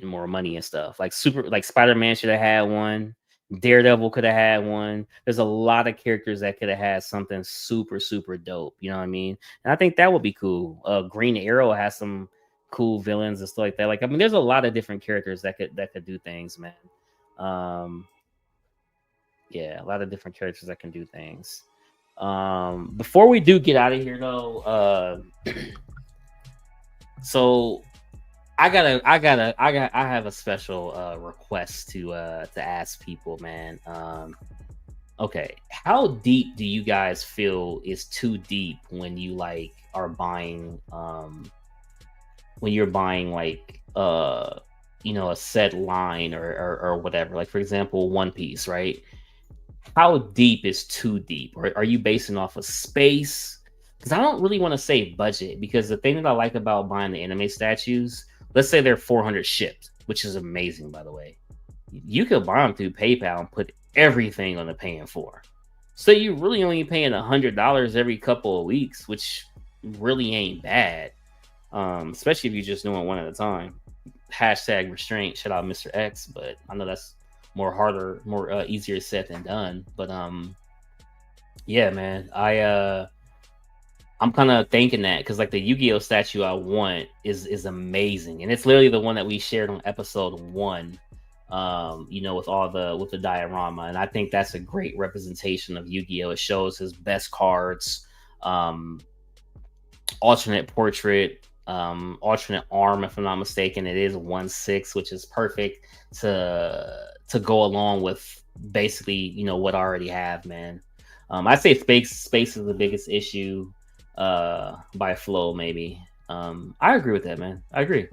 A: more money and stuff. Like Spider-Man should have had one. Daredevil could have had one. There's a lot of characters that could have had something super dope. You know what I mean? And I think that would be cool. Green Arrow has some cool villains and stuff like that. Like, I mean, there's a lot of different characters that could do things, man. Yeah, a lot of different characters that can do things. Before we do get out of here, though, so I have a special request to ask people, man. Okay, how deep do you guys feel is too deep when you like are buying when you're buying like you know, a set line or whatever? Like, for example, One Piece, right? How deep is too deep? Or are you basing off of space? Because I don't really want to say budget, because the thing that I like about buying the anime statues, let's say they're 400 shipped, which is amazing, by the way. You could buy them through PayPal and put everything on the paying for. So you really only paying $100 every couple of weeks, which really ain't bad. Especially if you're just doing one at a time. Hashtag restraint, shout out Mr. X, but I know that's more easier said than done. But yeah, man, I'm kind of thinking that, because like the Yu-Gi-Oh statue I want is amazing, and it's literally the one that we shared on episode 1. You know, with the diorama, and I think that's a great representation of Yu-Gi-Oh. It shows his best cards, alternate portrait, alternate arm, if I'm not mistaken. It is 1/6, which is perfect to go along with basically, you know, what I already have, man. I'd say space is the biggest issue by flow, maybe. I agree with that, man. I agree.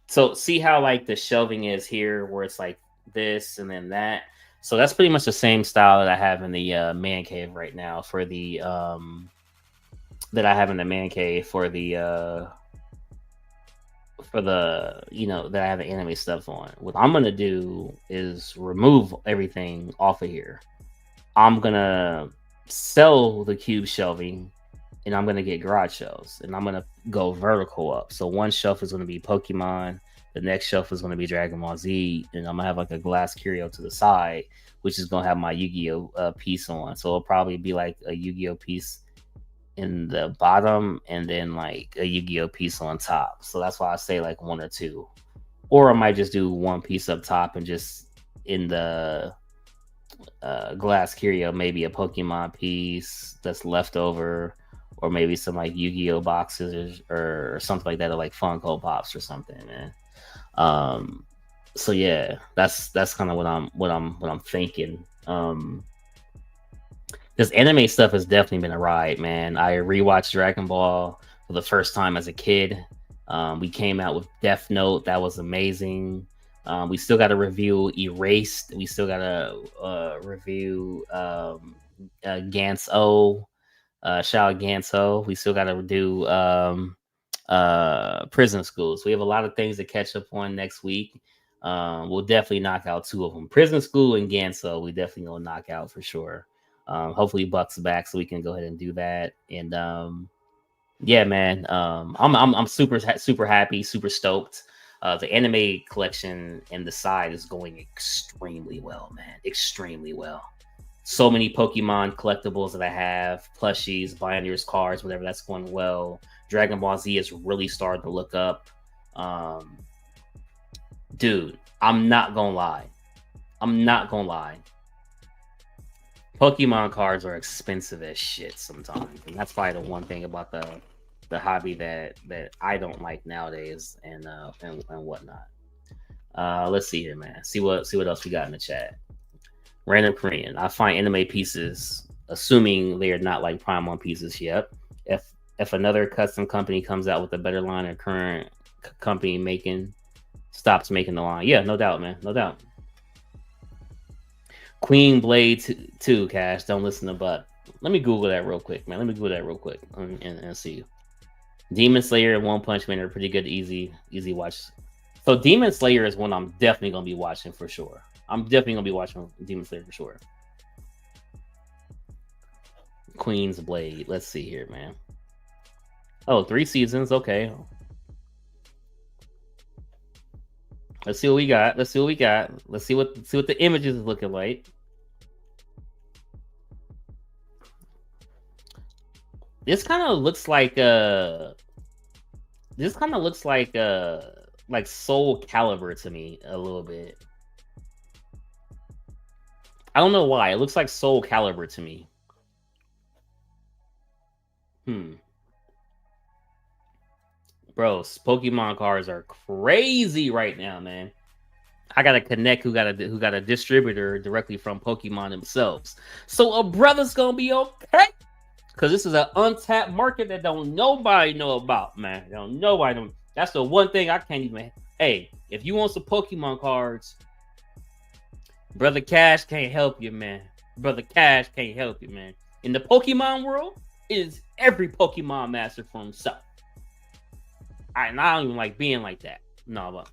A: So see how like the shelving is here, where it's like this and then that. So that's pretty much the same style that I have in the man cave right now for the that I have in the man cave for the you know, that I have the anime stuff on. What I'm gonna do is remove everything off of here. I'm gonna sell the cube shelving, and I'm gonna get garage shelves, and I'm gonna go vertical up. So one shelf is gonna be Pokemon, the next shelf is gonna be Dragon Ball Z, and I'm gonna have like a glass curio to the side, which is gonna have my Yu-Gi-Oh piece on. So it'll probably be like a Yu-Gi-Oh piece in the bottom, and then like a Yu-Gi-Oh piece on top. So that's why I say like one or two, or I might just do one piece up top and just in the glass curio maybe a Pokemon piece that's left over, or maybe some like Yu-Gi-Oh boxes or something like that, or like Funko Pops or something, man. Um, so yeah, that's kind of what I'm thinking. This anime stuff has definitely been a ride, man. I rewatched Dragon Ball for the first time as a kid. We came out with Death Note, that was amazing. We still got to review Erased. We still got to review Gantz O, Shao Gantz. We still got to do Prison School. So we have a lot of things to catch up on next week. We'll definitely knock out two of them. Prison School and Ganso, we definitely gonna knock out for sure. Hopefully Buck's back so we can go ahead and do that. And yeah, man, I'm super happy, super stoked. The anime collection and the side is going extremely well, man. Extremely well. So many Pokemon collectibles that I have, plushies, binders, cards, whatever, that's going well. Dragon Ball Z is really starting to look up. Dude, I'm not gonna lie. Pokemon cards are expensive as shit sometimes, and that's probably the one thing about the hobby that I don't like nowadays, and whatnot. Let's see here, man. See what else we got in the chat. Random Korean. I find anime pieces, assuming they are not like Prime One pieces yet. If another custom company comes out with a better line, or current company stops making the line, yeah, no doubt, man, no doubt. Queen Blade 2, Cash. Don't listen to Butt. Let me Google that real quick, man. And see. Demon Slayer and One Punch Man are pretty good, easy watch. So Demon Slayer is one I'm definitely gonna be watching for sure. I'm definitely gonna be watching Demon Slayer for sure. Queen's Blade. Let's see here, man. Oh, 3 seasons. Okay. Let's see what we got. Let's see what the images is looking like. This kind of looks like like Soul Calibur to me a little bit. I don't know why. It looks like Soul Calibur to me. Bro, Pokemon cards are crazy right now, man. I got a connect who got a distributor directly from Pokemon themselves. So a brother's gonna be okay. Because this is an untapped market that don't nobody know about, man. Don't nobody know. That's the one thing I can't even. Hey, if you want some Pokemon cards, Brother Cash can't help you, man. Brother Cash can't help you, man. In the Pokemon world, it is every Pokemon master for himself. I don't even like being like that. No, but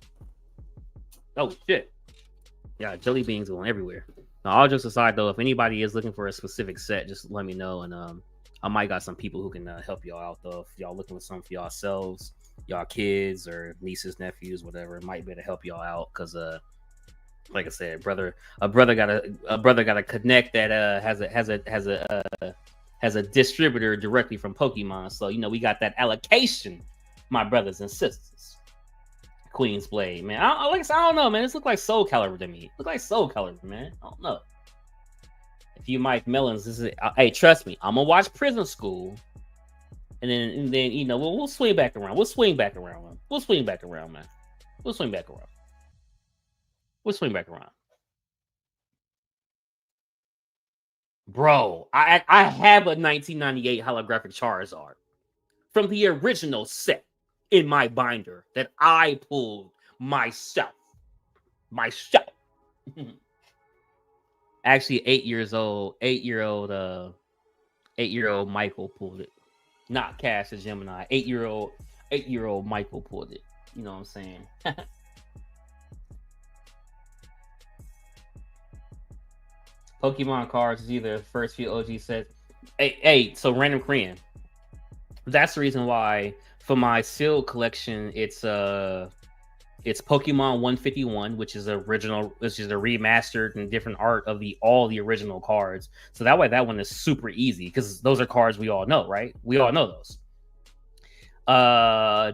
A: oh shit, yeah, jelly beans going everywhere. Now, all jokes aside, though, if anybody is looking for a specific set, just let me know, and I might got some people who can help y'all out, though. If y'all looking for something for yourselves, y'all kids or nieces, nephews, whatever, it might be to help y'all out. Cause like I said, a brother got a connect that has a distributor directly from Pokemon. So we got that allocation, my brothers and sisters. Queen's Blade, man. I don't know, man. This look like Soul Calibur to me. Look like Soul Calibur, man. I don't know. If you Mike Mellons, this is hey, trust me, I'm gonna watch Prison School, and then we'll swing back around. We'll swing back around, man. We'll swing back around. Bro, I have a 1998 holographic Charizard from the original set in my binder that I pulled myself. Actually, 8-year-old Michael pulled it. Not Cash or Gemini. 8-year-old Michael pulled it. You know what I'm saying? Pokemon cards is either first few OG sets. Hey, so Random Korean. That's the reason why for my sealed collection, it's It's Pokemon 151, which is original, which is a remastered and different art of all the original cards. So that way, that one is super easy because those are cards we all know, right? We all know those.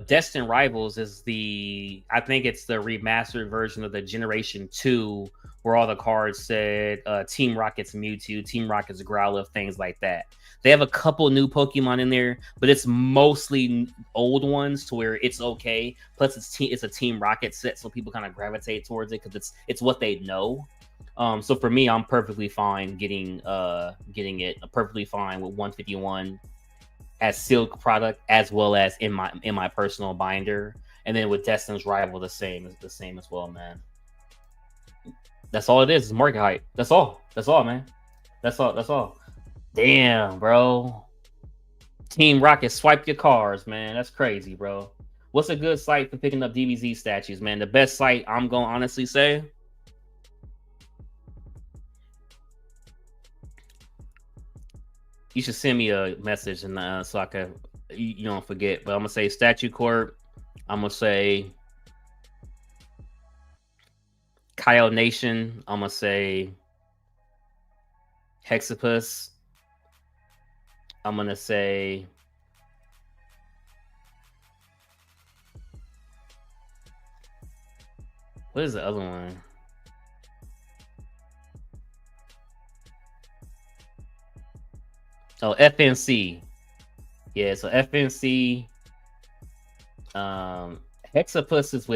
A: Destined Rivals is I think it's the remastered version of the Generation 2, where all the cards said Team Rocket's Mewtwo, Team Rocket's Growlithe, things like that. They have a couple new Pokemon in there, but it's mostly old ones to where it's okay. Plus, it's a Team Rocket set, so people kind of gravitate towards it because it's what they know. So for me, I'm perfectly fine getting it. Perfectly fine with 151 as sealed product, as well as in my personal binder, and then with Destin's Rival, the same as well, man. That's all it is. It's market hype. That's all, man. That's all. Damn, bro. Team Rocket swiped your cards, man. That's crazy, bro. What's a good site for picking up DBZ statues, man? The best site, I'm gonna honestly say, you should send me a message and so I can you don't forget. But I'm gonna say Statue Corp. I'm gonna say Kyle Nation. I'm gonna say Hexapus. I'm gonna say what is the other one? Oh, FNC. Yeah, so FNC. Hexapus is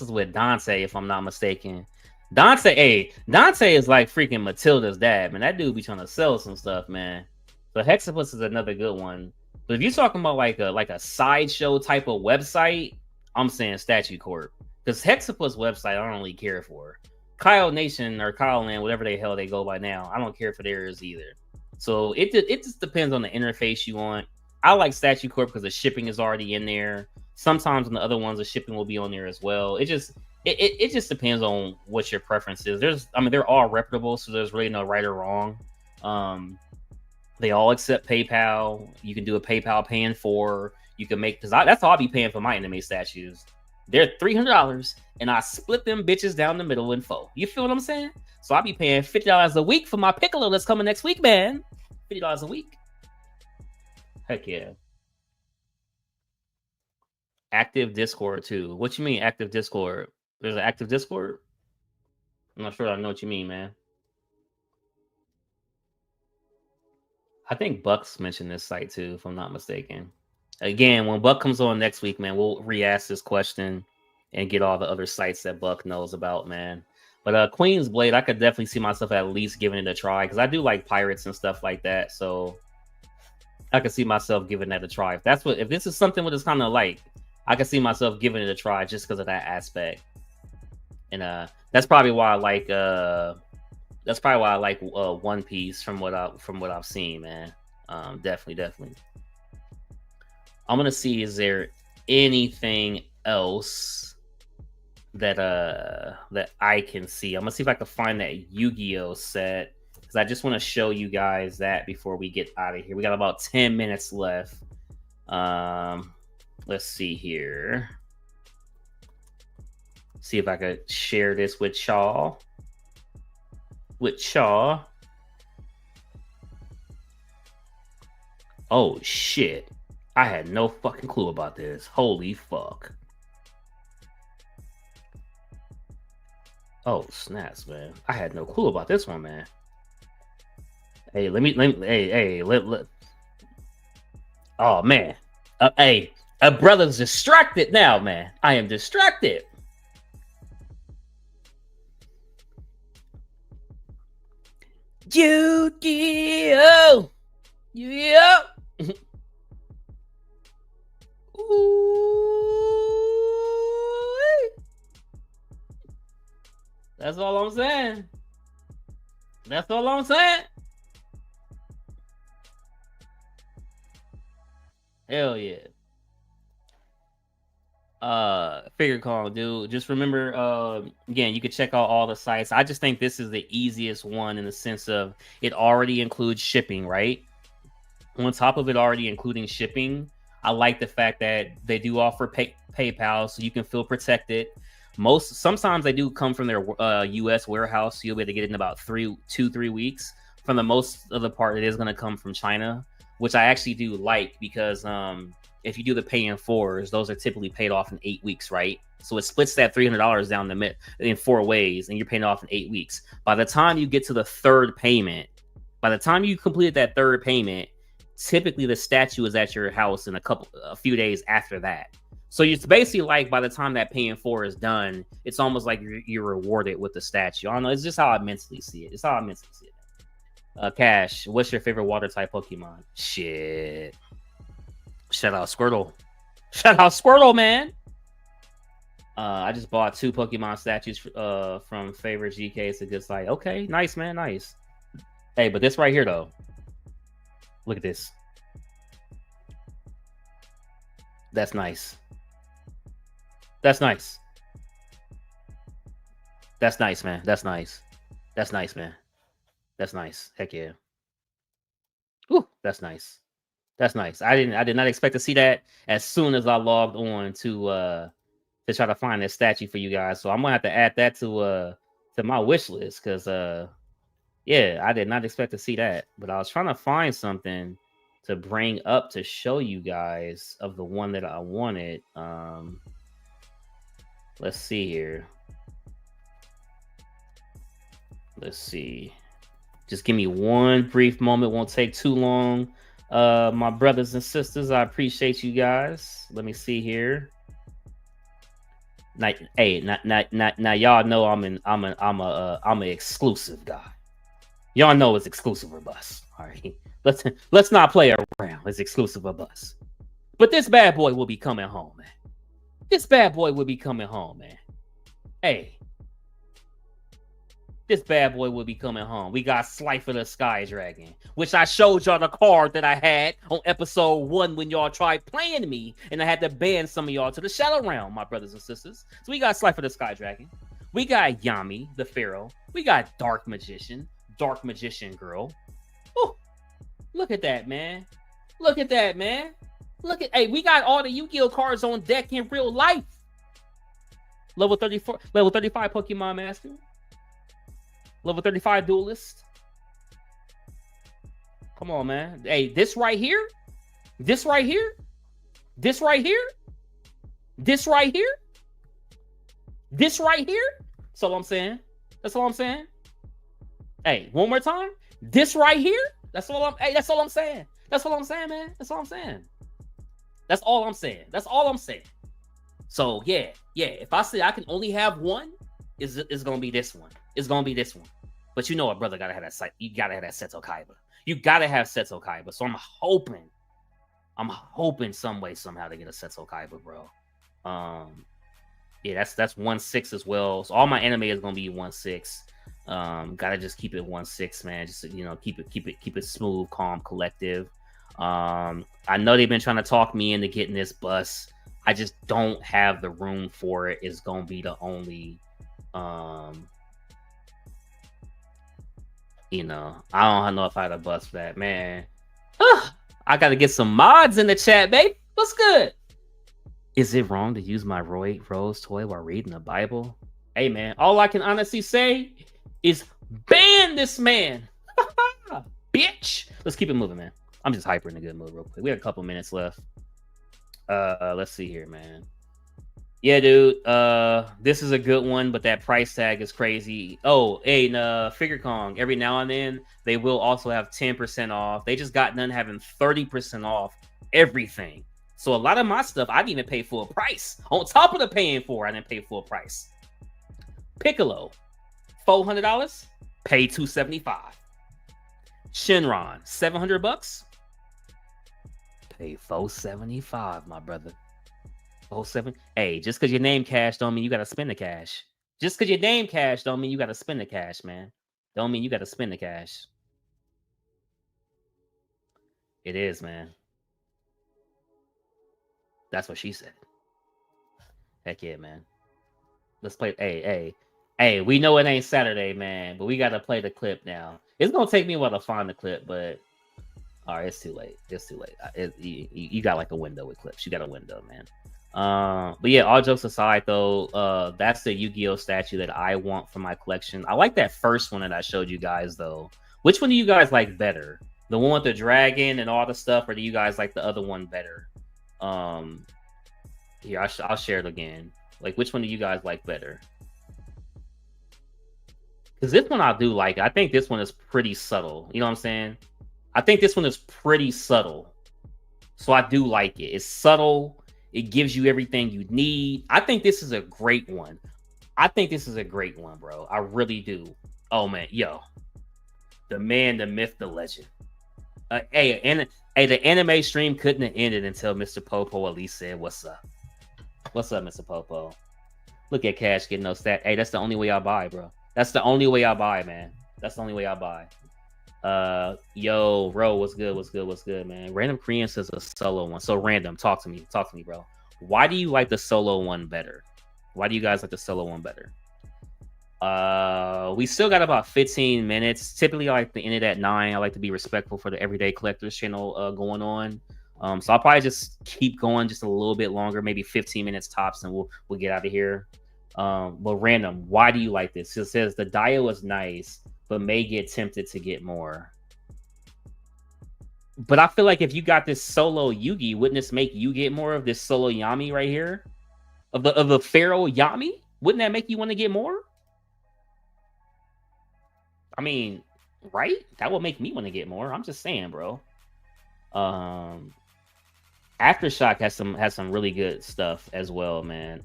A: with Dante, if I'm not mistaken. Dante is like freaking Matilda's dad, man. That dude be trying to sell some stuff, man. So Hexapus is another good one. But if you're talking about like a sideshow type of website, I'm saying Statue Corp. Because Hexapus website, I don't really care for. Kyle Nation or Kyle Land, whatever the hell they go by now, I don't care for theirs either. So it just depends on the interface you want. I like Statue Corp because the shipping is already in there. Sometimes on the other ones, the shipping will be on there as well. It just depends on what your preference is. They're all reputable, so there's really no right or wrong. They all accept PayPal. You can do a PayPal paying for. You can make, because that's all I'll be paying for my anime statues. They're $300, and I split them bitches down the middle in four. You feel what I'm saying? So I'll be paying $50 a week for my Piccolo that's coming next week, man. $50 a week. Heck yeah. Active Discord too. What you mean active Discord? There's an active Discord? I'm not sure I know what you mean, man. I think Buck's mentioned this site too, if I'm not mistaken. Again, when Buck comes on next week, man, we'll re-ask this question and get all the other sites that Buck knows about, man. But Queen's Blade, I could definitely see myself at least giving it a try because I do like pirates and stuff like that. So I could see myself giving that a try. If this is something what it's kind of like, I could see myself giving it a try just because of that aspect. And that's probably why I like One Piece from what I've seen, man. Definitely. I'm gonna see, is there anything else that I can see? I'm gonna see if I can find that Yu-Gi-Oh set because I just want to show you guys that before we get out of here. We got about 10 minutes left. Let's see here. See if I could share this with y'all. Oh shit. I had no fucking clue about this. Holy fuck. Oh, snaps, man. I had no clue about this one, man. Hey, let oh, man. Hey, a brother's distracted now, man. I am distracted. Yu-Gi-Oh! Yu-Gi-Oh! Ooh. That's all I'm saying. Hell yeah. Figure call, dude. Just remember, again, you can check out all the sites. I just think this is the easiest one in the sense of it already includes shipping, right? On top of it already including shipping, I like the fact that they do offer PayPal, so you can feel protected. Sometimes they do come from their U.S. warehouse, so you'll be able to get it in about 3 weeks. From the most of the part, it is going to come from China, which I actually do like because if you do the pay in fours, those are typically paid off in 8 weeks, right? So it splits that $300 down the mid in 4 ways, and you're paying off in 8 weeks. By the time you get to the third payment, by the time you completed that third payment, typically the statue is at your house in a few days after that. So it's basically like by the time that pay in four is done, it's almost like you're rewarded with the statue. I don't know. It's just how I mentally see it. It's how I mentally see it. Cash, what's your favorite water type Pokemon? Shit. Shout out Squirtle. Shout out Squirtle, man. I just bought 2 Pokemon statues from Favorite GK. It's a good site. Okay, nice, man, nice. Hey, but this right here, though. Look at this. That's nice. That's nice. That's nice, man. That's nice. That's nice, man. That's nice. Heck yeah. Ooh, that's nice. That's nice. I did not expect to see that as soon as I logged on to try to find this statue for you guys. So I'm gonna have to add that to my wish list because yeah, I did not expect to see that. But I was trying to find something to bring up to show you guys of the one that I wanted. Let's see here. Let's see. Just give me one brief moment. Won't take too long. My brothers and sisters, I appreciate you guys. Let me see here. Now, hey, now y'all know I'm an exclusive guy. Y'all know it's exclusive or bust. All right, let's not play around. It's exclusive or bust. But this bad boy will be coming home, man. This bad boy will be coming home, man. Hey, this bad boy will be coming home. We got Slifer the Sky Dragon, which I showed y'all the card that I had on episode 1 when y'all tried playing me, and I had to ban some of y'all to the Shadow Realm, my brothers and sisters. So we got Slifer the Sky Dragon. We got Yami the Pharaoh. We got Dark Magician Girl. Oh, look at that, man. Look at that, man. Hey, we got all the Yu-Gi-Oh cards on deck in real life. Level 34, level 35 Pokemon Master. Level 35 Duelist. Come on, man. Hey, this right here. This right here. This right here. This right here. This right here. That's all I'm saying. That's all I'm saying. Hey, one more time. This right here. That's all I'm. Hey, that's all I'm saying. That's all I'm saying, man. That's all I'm saying. That's all I'm saying. That's all I'm saying. So yeah. If I say I can only have one, it's gonna be this one. It's gonna be this one. But you know what, brother, gotta have that site. You gotta have that Seto Kaiba. You gotta have Seto Kaiba. So I'm hoping some way, somehow to get a Seto Kaiba, bro. Yeah, that's 1/6 as well. So all my anime is gonna be 1/6. Gotta just keep it 1/6, man. Just keep it smooth, calm, collective. I know they've been trying to talk me into getting this bus. I just don't have the room for it. It's gonna be the only I don't know if I had a bus for that, man. I gotta get some mods in the chat, babe. What's good? Is it wrong to use my Rose toy while reading the Bible? Hey, man, all I can honestly say is ban this man. Bitch. Let's keep it moving, man. I'm just hyper in a good mood real quick. We have a couple minutes left. Let's see here, man. Yeah, dude. This is a good one, but that price tag is crazy. Oh, hey, Figure Kong. Every now and then, they will also have 10% off. They just got done having 30% off everything. So a lot of my stuff, I didn't even pay full price. On top of the paying for, I didn't pay full price. Piccolo, $400. Pay $275. Shenron, $700. Pay $475, my brother. 07. Hey, just because your name cash don't mean you gotta spend the cash. Just because your name cash don't mean you gotta spend the cash, man. Don't mean you gotta spend the cash. It is, man. That's what she said. Heck yeah, man. Let's play. Hey, we know it ain't Saturday, man, but we gotta play the clip now. It's gonna take me a while to find the clip, but All right, it's too late. It's too late. You got like a window with clips. You got a window, man. But yeah, all jokes aside, though, that's the Yu-Gi-Oh statue that I want for my collection. I like that first one that I showed you guys, though. Which one do you guys like better? The one with the dragon and all the stuff, or do you guys like the other one better? Here, I'll share it again. Like, which one do you guys like better? Because this one I do like. I think this one is pretty subtle. You know what I'm saying? I think this one is pretty subtle. So I do like it. It's subtle. It gives you everything you need. I think this is a great one. I think this is a great one, bro. I really do. Oh, man. Yo. The man, the myth, the legend. Hey, the anime stream couldn't have ended until Mr. Popo at least said, what's up? What's up, Mr. Popo? Look at Cash getting no stat. Hey, that's the only way I buy, bro. That's the only way I buy, man. That's the only way I buy. Yo, Ro, what's good? What's good? What's good, man? Random Korean says a solo one. So random, talk to me, bro. Why do you like the solo one better? Why do you guys like the solo one better? We still got about 15 minutes. Typically, I like to end it at 9. I like to be respectful for the Everyday Collectors channel going on. So I'll probably just keep going just a little bit longer, maybe 15 minutes tops, and we'll get out of here. But random, why do you like this? It says the Dio is nice, but may get tempted to get more. But I feel like if you got this solo Yugi, wouldn't this make you get more of this solo Yami right here? Of the Pharaoh Yami? Wouldn't that make you want to get more? I mean, right? That would make me want to get more. I'm just saying, bro. Aftershock has some really good stuff as well, man.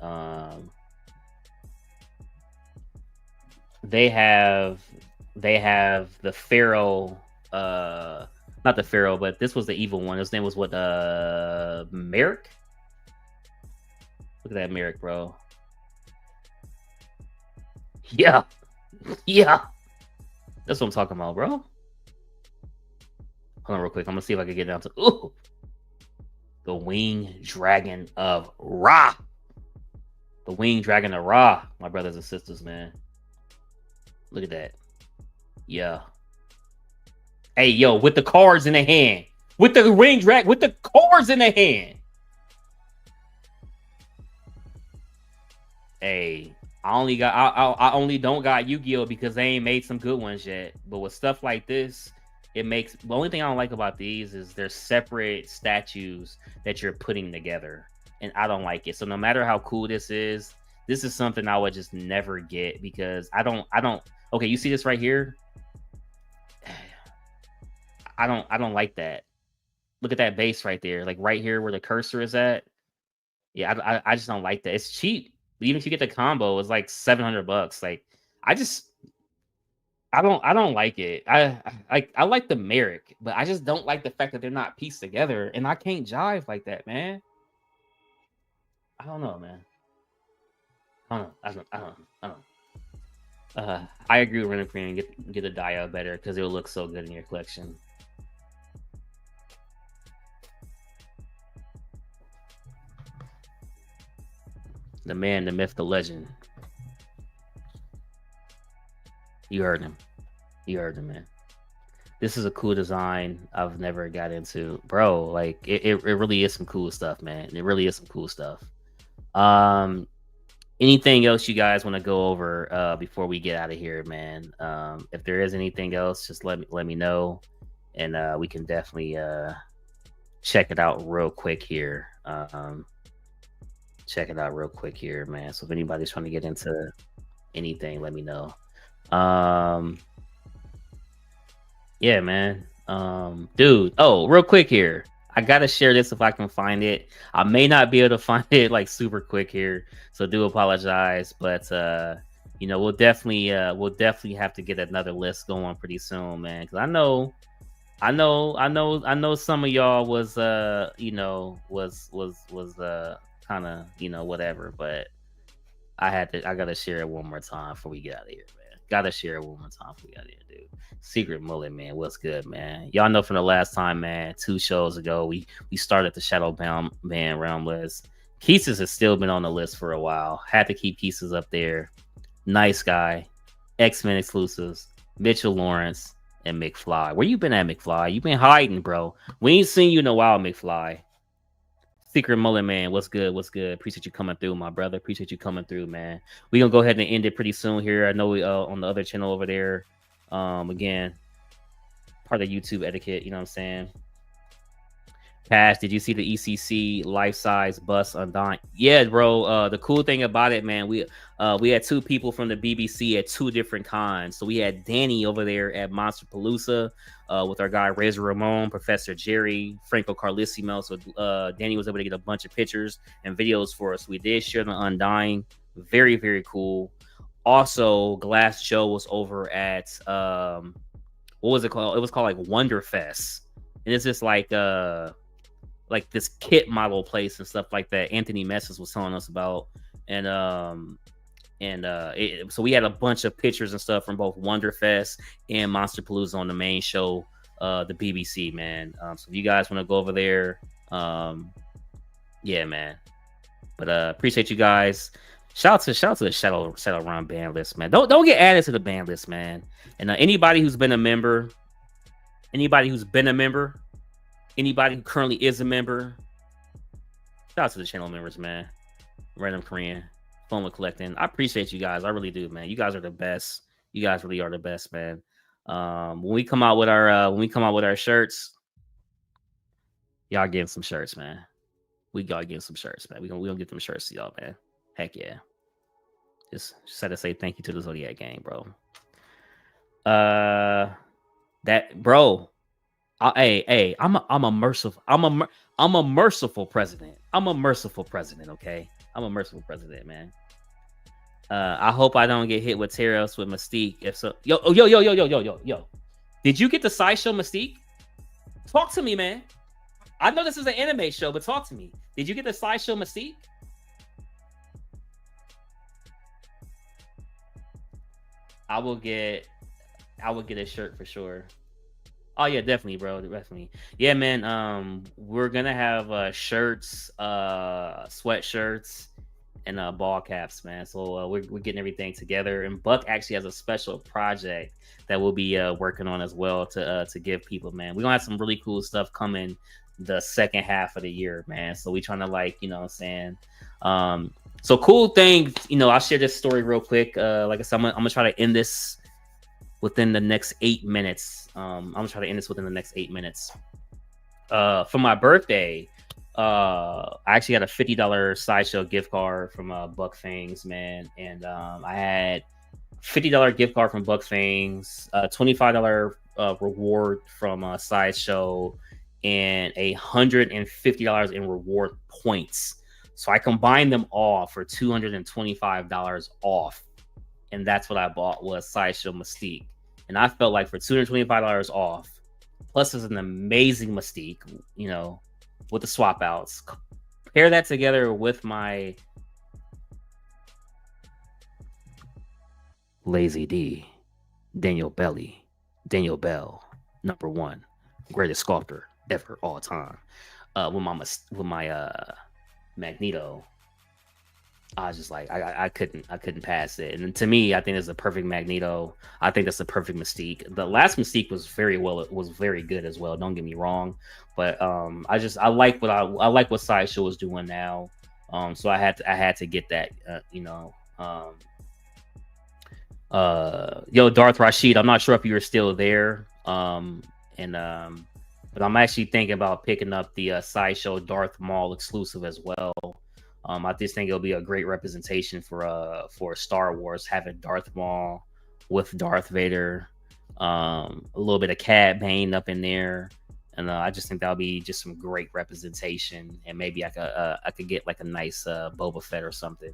A: They have the Pharaoh, not the Pharaoh, but this was the evil one. His name was what? Merrick. Look at that Merrick, bro. Yeah, yeah. That's what I'm talking about, bro. Hold on real quick. I'm gonna see if I can get down to the Winged Dragon of Ra. The Winged Dragon of Ra, my brothers and sisters, man. Look at that. Yeah. Hey, yo, with the cards in the hand. With the Winged Dragon, with the cards in the hand. Hey, I only don't got Yu-Gi-Oh because they ain't made some good ones yet. But with stuff like this, it makes the only thing I don't like about these is they're separate statues that you're putting together, and I don't like it. So no matter how cool this is something I would just never get because I don't. Okay, you see this right here? I don't like that. Look at that base right there, like right here where the cursor is at. Yeah, I just don't like that. It's cheap. Even if you get the combo, it's like $700. Like, I don't like it. I like the Merrick, but I just don't like the fact that they're not pieced together, and I can't jive like that, man. I don't know, man. I don't know. I agree with Random Korean. Get the Dia better because it will look so good in your collection. The man, the myth, the legend. You heard him. You heard him, man. This is a cool design I've never got into. Bro, like, it really is some cool stuff, man. It really is some cool stuff. Anything else you guys want to go over before we get out of here, man? If there is anything else, just let me know. And we can definitely check it out real quick here. Check it out real quick here, man. So if anybody's trying to get into anything, let me know. Yeah, man. Dude, real quick here. I gotta share this if I can find it. I may not be able to find it like super quick here, so do apologize. But we'll definitely have to get another list going pretty soon, man. Because I know some of y'all was kind of whatever, but I gotta share it one more time before we get out of here, man. Gotta share it one more time before we get out of here, dude. Secret Mullet, man, what's good, man? Y'all know from the last time, man, 2 shows ago, we started the Shadowbound Man Realm list. Keeses has still been on the list for a while. Had to keep Keeses up there. Nice guy, X-Men exclusives, Mitchell Lawrence, and McFly. Where you been at, McFly? You been hiding, bro. We ain't seen you in a while, McFly. Secret Mullet Man, what's good? What's good? Appreciate you coming through, my brother. Appreciate you coming through, man. We gonna go ahead and end it pretty soon here. I know we on the other channel over there. Again, part of YouTube etiquette. You know what I'm saying? Cash, did you see the ECC life-size bust undying? Yeah, bro. The cool thing about it, man, we had two people from the BBC at two different cons. So we had Danny over there at Monster Palooza with our guy Razor Ramon, Professor Jerry, Franco Carlissimo. So Danny was able to get a bunch of pictures and videos for us. We did share the Undying. Very, very cool. Also, Glass Joe was over at what was it called? It was called like Wonderfest. And it's just like this kit model place and stuff like that. Anthony Messes was telling us about, so we had a bunch of pictures and stuff from both Wonderfest and Monster Palooza on the main show, the BBC, man. So if you guys want to go over there, yeah, man. But appreciate you guys. Shout out to the Shadow Run ban list, man. Don't get added to the ban list, man. And anybody who's been a member, anybody who currently is a member, shout out to the channel members, man. Random Korean, Fun with Collecting. I appreciate you guys. I really do, man. You guys are the best. You guys really are the best, man. When we come out with our shirts, y'all getting some shirts, man. We gotta get some shirts, man. We gonna get them shirts to y'all, man. Heck yeah. Just had to say thank you to the Zodiac Gang, bro. I'm a merciful president. I'm a merciful president, okay? I'm a merciful president, man. I hope I don't get hit with tariffs with Mystique. If so, yo. Did you get the sideshow Mystique? Talk to me, man. I know this is an anime show, but talk to me. Did you get the sideshow Mystique? I will get a shirt for sure. Oh yeah, definitely, bro. Definitely. Yeah, man. We're gonna have shirts, sweatshirts, and ball caps, man. So we're getting everything together. And Buck actually has a special project that we'll be working on as well to give people, man. We're gonna have some really cool stuff coming the second half of the year, man. So we trying to like, you know what I'm saying? So cool thing, you know, I'll share this story real quick. Like I said, I'm gonna try to end this within the next 8 minutes. I'm gonna try to end this within the next 8 minutes. For my birthday, I actually got a $50 sideshow gift card from Buck Fangs, man. And I had $50 gift card from Buck Fangs, $25 reward from Sideshow, and $150 in reward points. So I combined them all for $225 off. And that's what I bought was Sideshow Mystique. And I felt like for $225 off, plus it's an amazing Mystique, you know, with the swap outs. Pair that together with my Lazy D, Daniel Bell, #1, greatest sculptor ever, all time. With my Magneto, I was just like, I couldn't pass it. And to me, I think it's a perfect Magneto. I think that's the perfect Mystique. The last Mystique was very good as well. Don't get me wrong, but I like what Sideshow is doing now. So I had to get that. Darth Rashid, I'm not sure if you were still there. But I'm actually thinking about picking up the Sideshow Darth Maul exclusive as well. I just think it'll be a great representation for Star Wars, having Darth Maul with Darth Vader, a little bit of Cad Bane up in there, and I just think that'll be just some great representation. And maybe I could get like a nice Boba Fett or something,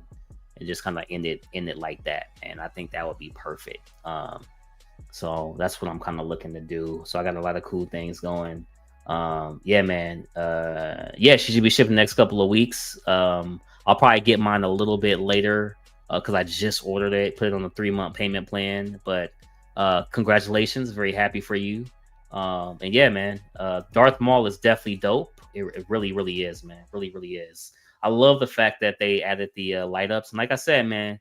A: and just kind of end it like that. And I think that would be perfect. So that's what I'm kind of looking to do. So I got a lot of cool things going. Yeah, man. She should be shipping the next couple of weeks. I'll probably get mine a little bit later because I just ordered it, put it on a 3-month payment plan. But congratulations, very happy for you. And yeah, man, Darth Maul is definitely dope. It really, really is, man. Really, really is. I love the fact that they added the light ups. And like I said, man,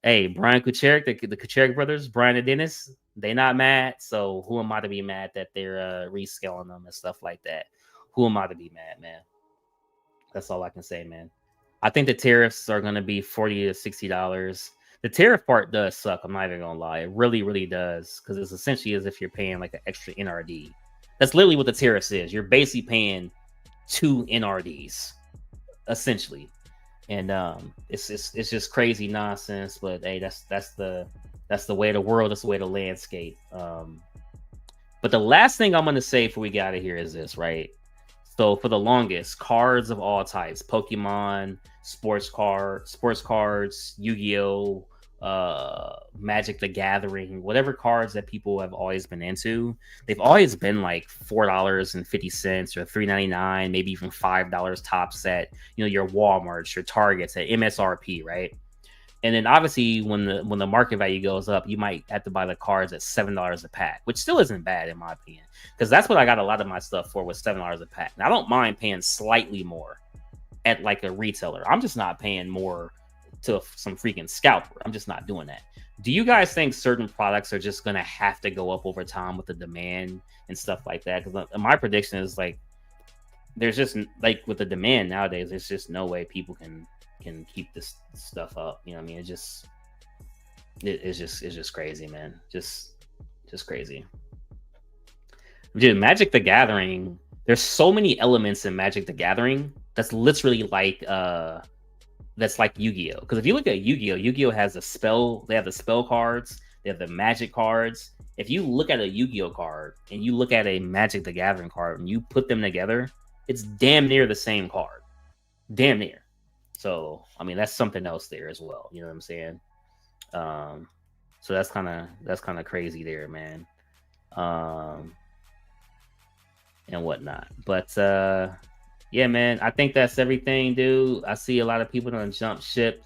A: hey, Brian Kucherik, the Kucherik brothers, Brian and Dennis, they not mad. So who am I to be mad that they're rescaling them and stuff like that? Who am I to be mad, man? That's all I can say, man. I think the tariffs are gonna be $40 to $60. The tariff part does suck. I'm not even gonna lie. It really, really does, because it's essentially as if you're paying like an extra NRD. That's literally what the tariffs is. You're basically paying 2 NRDs, essentially, and it's just crazy nonsense. But hey, that's the way of the world. That's the way of the landscape. But the last thing I'm gonna say before we get out of here is this, right? So for the longest, cards of all types, Pokemon, sports cards, Yu-Gi-Oh, Magic the Gathering, whatever cards that people have always been into, they've always been like $4.50 or $3.99, maybe even $5 top set. You know, your Walmarts, your Targets at MSRP, right? And then obviously when the market value goes up, you might have to buy the cards at $7 a pack, which still isn't bad in my opinion, because that's what I got a lot of my stuff for, was $7 a pack. And I don't mind paying slightly more at like a retailer. I'm just not paying more to some freaking scalper. I'm just not doing that. Do you guys think certain products are just gonna have to go up over time with the demand and stuff like that? Because my prediction is like, there's just like with the demand nowadays, there's just no way people can keep this stuff up. You know what I mean? It's just crazy, man. Just crazy. Dude, Magic the Gathering, there's so many elements in Magic the Gathering that's literally like that's like Yu-Gi-Oh. Because if you look at Yu-Gi-Oh, Yu-Gi-Oh has a spell, they have the spell cards, they have the magic cards. If you look at a Yu-Gi-Oh card and you look at a Magic the Gathering card and you put them together, it's damn near the same card. Damn near. So, I mean, that's something else there as well. You know what I'm saying? So that's kind of crazy there, man. And whatnot. But yeah, man, I think that's everything, dude. I see a lot of people on jump ship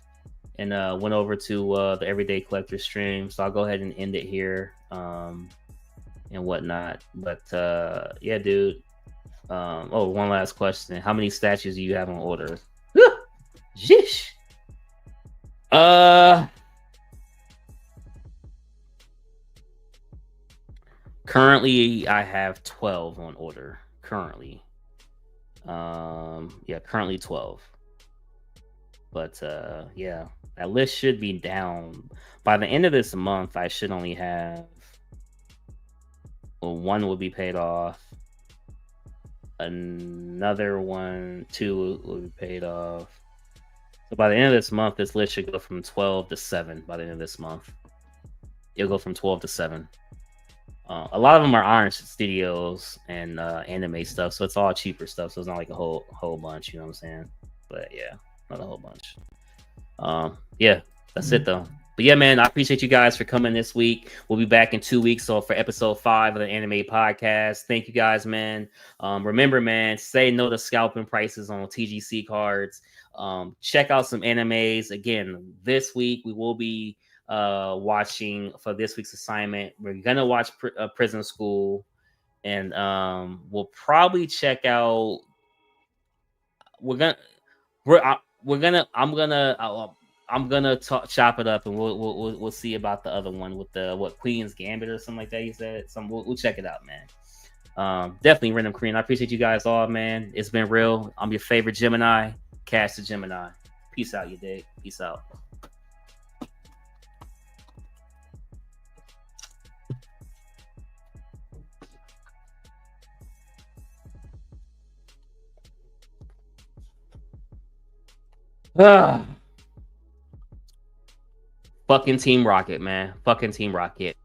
A: and went over to the Everyday Collector stream. So I'll go ahead and end it here. And whatnot. But yeah, dude. Oh, one last question. How many statues do you have on order? Jeez. Currently I have 12 on order. Currently. Yeah, currently 12. But yeah, that list should be down. By the end of this month, I should only have, well, 1 will be paid off. Another 1, 2 will be paid off. So by the end of this month, this list should go from 12 to 7. By the end of this month, it'll go from 12 to 7. A lot of them are Iron Studios and anime stuff, so it's all cheaper stuff. So it's not like a whole bunch, you know what I'm saying? But yeah, not a whole bunch. Yeah, that's it though. But yeah, man, I appreciate you guys for coming this week. We'll be back in 2 weeks, so for episode 5 of the Anime Podcast. Thank you guys, man. Remember, man, say no to scalping prices on TGC cards. Check out some animes. Again, this week we will be watching, for this week's assignment, we're gonna watch Prison School, and we'll probably check out, I'm gonna chop it up, and we'll see about the other one with the Queen's Gambit or something like that. You said we'll check it out, man. Definitely Random Korean. I appreciate you guys all, man. It's been real. I'm your favorite Gemini, Cash the Gemini. Peace out, you dig? Peace out. Fucking Team Rocket, man. Fucking Team Rocket.